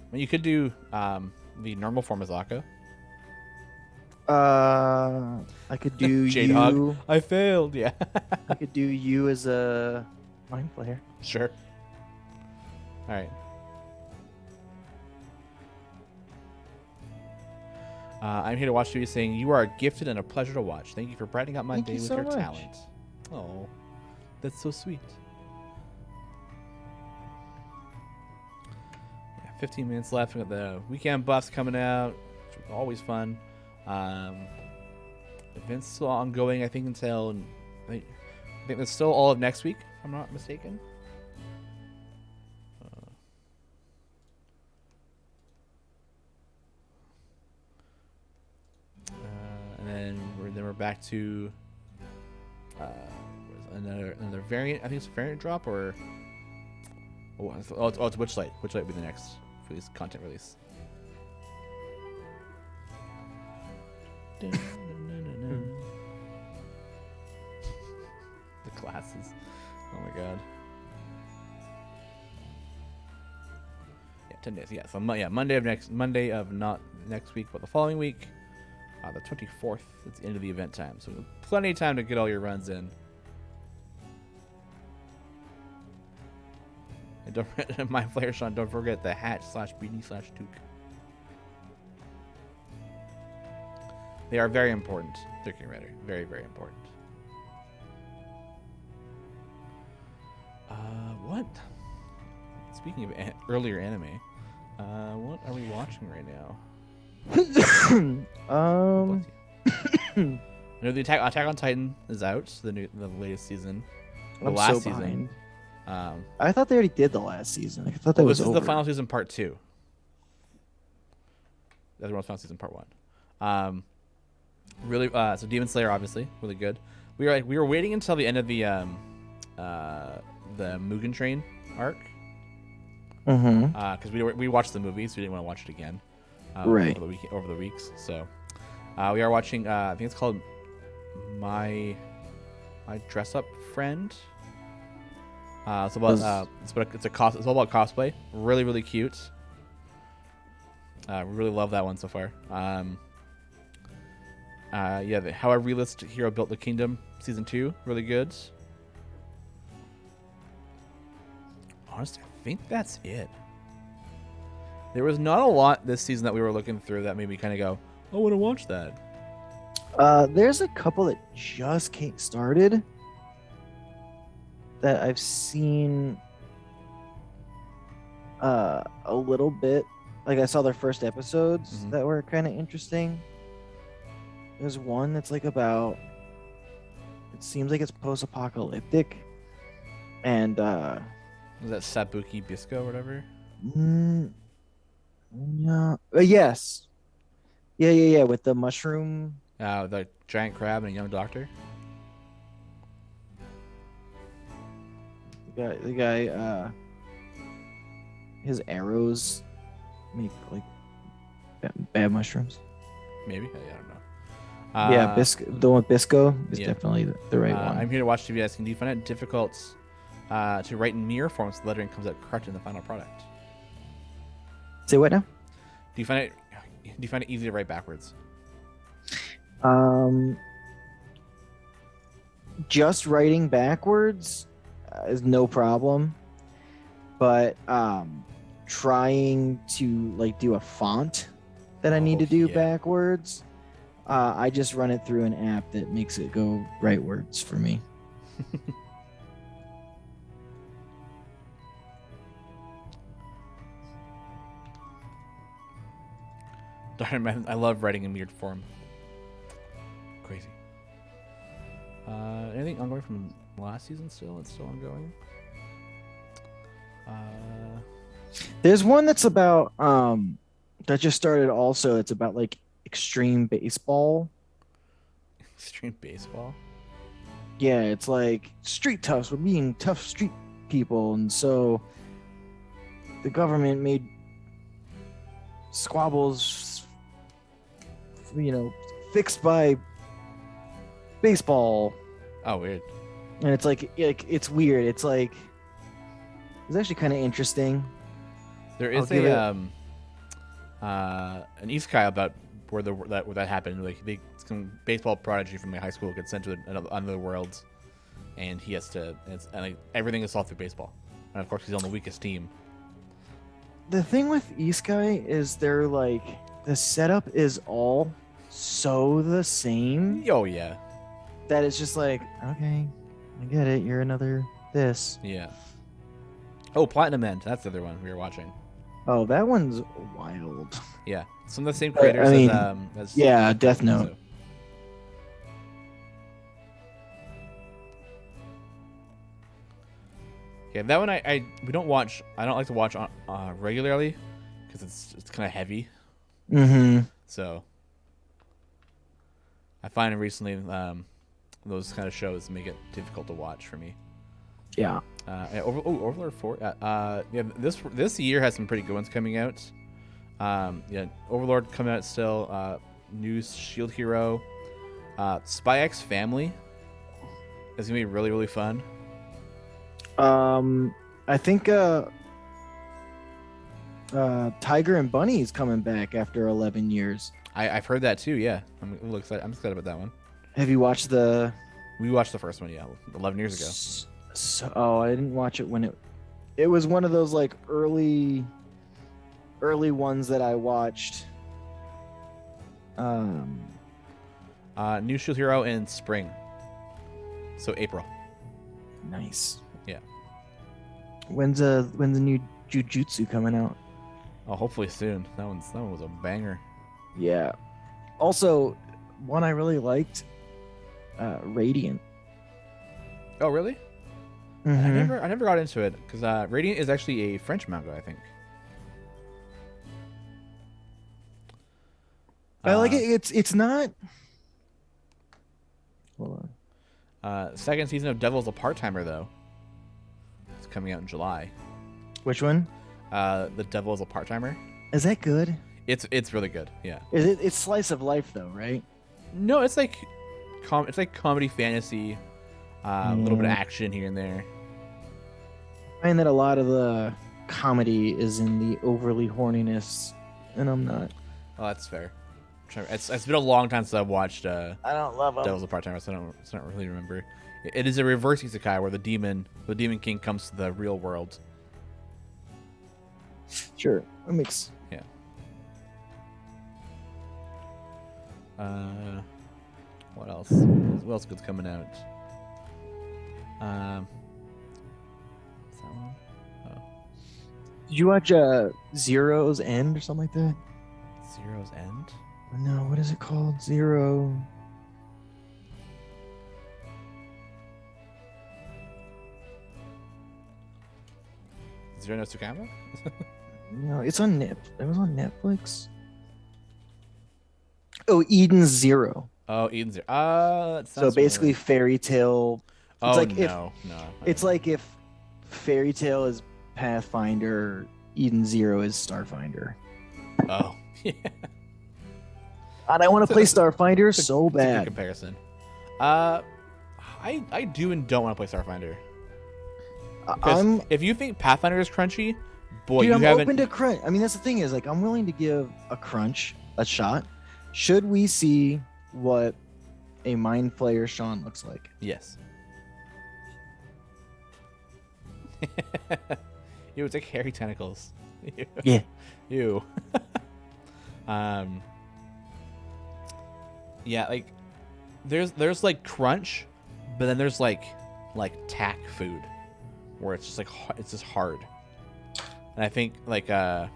I mean, you could do the normal form as Akka. I could do Jade you. Hog. I failed. Yeah. I could do you as a mind player. Sure. All right. I'm here to watch you saying you are gifted and a pleasure to watch. Thank you for brightening up my Thank day you with so your much. talent. Oh, that's so sweet. Yeah, 15 minutes left. We got the weekend buffs coming out. Always fun. Events still ongoing. I think until I think that's still all of next week, if I'm not mistaken. And then we're back to another variant. I think it's a variant drop or it's Witchlight. Witchlight will be the next release, content release. The glasses. Oh my god. Yeah, 10 days. Yeah, so Monday of not next week, but the following week. The 24th, it's the end of the event time. So plenty of time to get all your runs in. And don't, my player Sean, don't forget the hat/beanie/toque. They are very important, Thirteen Rider. Very, very important. What? Speaking of earlier anime, what are we watching right now? I know the Attack on Titan is out. The latest season. The I'm last so season. behind. I thought they already did the last season. I thought that was this is over. the final season, part 2. Everyone's final season, part 1. Really. So Demon Slayer, obviously, really good. We were waiting until the end of the Mugen Train arc. Mm-hmm. Because we watched the movie, so we didn't want to watch it again. Right. Over the weeks. So we are watching. I think it's called My Dress Up Friend. It's about it's all about cosplay. Really, really cute. Really love that one so far. Yeah, How a Realist Hero Built the Kingdom season 2, really good. Honestly, I think that's it. There was not a lot this season that we were looking through that made me kind of go, I want to watch that. There's a couple that just started that I've seen a little bit. Like I saw their first episodes that were kind of interesting. There's one that's like about. It seems like it's post-apocalyptic, and Was that Sabuki Bisco or whatever? Yeah. Yes. Yeah. With the mushroom. The giant crab and a young doctor. The guy. His arrows make like bad mushrooms. Maybe. I don't know. Yeah, the one with Bisco is definitely the right one. I'm here to watch TV asking, do you find it difficult to write in mirror form so the lettering comes out correct in the final product? Say what now? Do you find it easy to write backwards? Just writing backwards is no problem, but trying to like do a font that I need to do backwards, I just run it through an app that makes it go rightwards for me. Darn, man, I love writing in weird form. Crazy. Anything ongoing from last season still. It's still ongoing. There's one that's about that just started also. It's about like extreme baseball. Extreme baseball. Yeah, it's like street toughs. We're being tough street people, and so the government made squabbles, fixed by baseball. Oh, weird. And it's like it's weird. It's like it's actually kind of interesting. There is an isekai about where that happened. Like some baseball prodigy from my high school gets sent to another world, and he has to. And like, everything is solved through baseball, and of course he's on the weakest team. The thing with isekai is they're like the setup is all so the same Oh yeah. that it's just like, okay, I get it. You're another this. Yeah. Oh, Platinum End. That's the other one we were watching. Oh, that one's wild. Yeah, some of the same creators as Death Note. So. Yeah, that one we don't watch. I don't like to watch regularly because it's kind of heavy. Mm-hmm. So I find recently those kind of shows make it difficult to watch for me. Yeah. Overlord 4. Yeah, this year has some pretty good ones coming out. Yeah, Overlord coming out still. New Shield Hero. Spy X Family is gonna be really, really fun. I think Tiger and Bunny is coming back after 11 years. I've heard that too. Yeah, I'm a little excited. I'm excited about that one. Have you watched We watched the first one. Yeah, 11 years ago. So I didn't watch it when it was one of those like early ones that I watched. New Shield Hero in spring. So April. Nice. Yeah. When's the new Jujutsu coming out? Oh, hopefully soon. That one was a banger. Yeah. Also, one I really liked, Radiant. Oh, really? Mm-hmm. I never got into it because Radiant is actually a French manga, I think. I like it. It's not. Hold on. Second season of Devil's a Part-Timer though. It's coming out in July. Which one? The Devil is a Part-Timer. Is that good? It's really good. Yeah. Is it? It's slice of life though, right? No, it's like comedy fantasy. A little bit of action here and there. I find that a lot of the comedy is in the overly horniness, and I'm not. Oh, that's fair. It's been a long time since I've watched. I don't love them. Devil's a Part-Timer, so I don't really remember. It is a reverse isekai where the demon king comes to the real world. Sure, that makes. Yeah. What else? What else good's coming out? Is that one? Oh. Did you watch Zero's End or something like that? Zero's End? No, what is it called? Zero. Zero no Tsukama? No, it's on It was on Netflix. Oh, Eden Zero. Oh, Eden Zero. So basically, Fairy Tale. It's like no. It's like if Fairy Tale is Pathfinder, Eden Zero is Starfinder. Oh, yeah. And I want to play Starfinder so bad. It's a good comparison. I do and don't want to play Starfinder. If you think Pathfinder is crunchy, boy, dude, you haven't. I'm open to crunch. I mean, that's the thing is, like, I'm willing to give a crunch a shot. Should we see what a Mind Flayer Sean looks like? Yes. Ew, it's like hairy tentacles. Ew. Yeah. Ew. Yeah, like there's like crunch, but then there's like tack food, where it's just like it's just hard. And I think like Starfinder,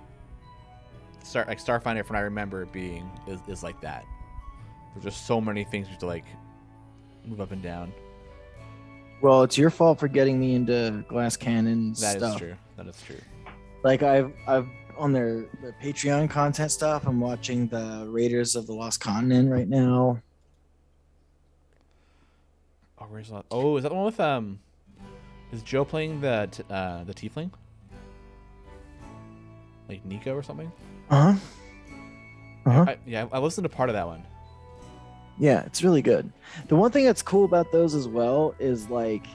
from what I remember it being, is like that. There's just so many things you have to like move up and down. Well, it's your fault for getting me into Glass Cannon That is stuff. true. That is true. Like I've on their Patreon content stuff. I'm watching the Raiders of the Lost Continent right now. Oh, where's that? Oh, is that the one with Is Joe playing the tiefling? Like Nico or something? Uh huh. Uh huh. Yeah, I listened to part of that one. Yeah, it's really good. The one thing that's cool about those as well is like,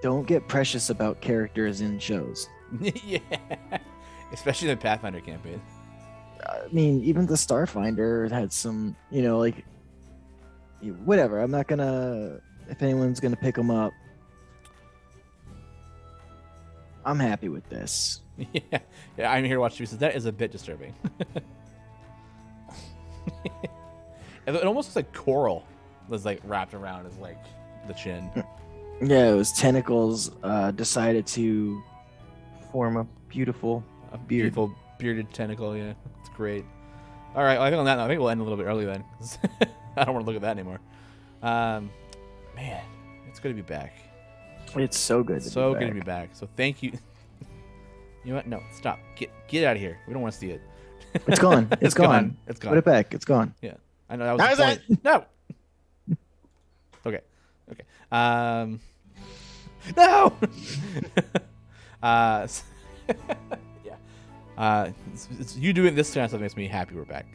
don't get precious about characters in shows. Yeah, especially the Pathfinder campaign. I mean, even the Starfinder had some, like whatever. I'm not gonna. If anyone's gonna pick them up, I'm happy with this. Yeah, yeah. I'm here to watch TV. That is a bit disturbing. It almost looks like coral was like wrapped around his like the chin. Yeah, it was tentacles. Decided to form a beautiful A beard. beautiful bearded tentacle. Yeah, it's great. All right, well, I think on that note, I think we'll end a little bit early then. 'Cause I don't want to look at that anymore. Man, it's good to be back. It's so good. So good to be back. So thank you. You know what? No, stop. Get out of here. We don't want to see it. It's gone. It's gone. It's gone. Put it back. It's gone. Yeah, I know that was the point. No. Okay. Okay. No. Yeah. It's you doing this kind of stuff makes me happy we're back.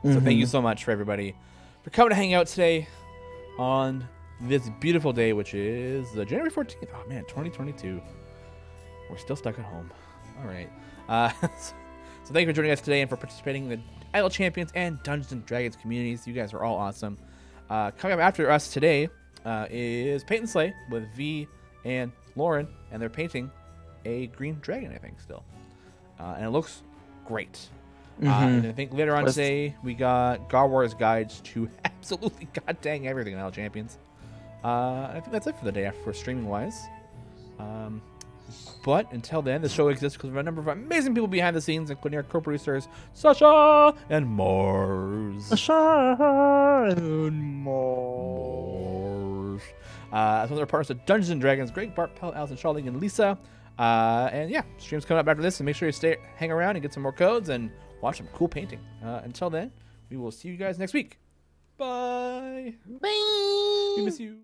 So thank you so much for everybody for coming to hang out today on this beautiful day, which is January 14th. Oh man, 2022. We're still stuck at home. All right. So thank you for joining us today and for participating in the Idle Champions and Dungeons and Dragons communities. You guys are all awesome. Coming up after us today is Paint and Slay with V and Lauren, and they're painting a green dragon, I think, still. And it looks great. And I think later on today, we got God Warriors Guides to absolutely goddamn everything in Idle Champions. I think that's it for the day for streaming-wise. But until then, the show exists because of a number of amazing people behind the scenes, including our co-producers, Sasha and Mars. Sasha and Mars. As well as our partners at Dungeons and Dragons, Greg, Bart, Pell, Allison, Charlie, and Lisa. And yeah, streams coming up after this, and make sure you hang around and get some more codes and watch some cool painting. Until then, we will see you guys next week. Bye. Bye. We miss you.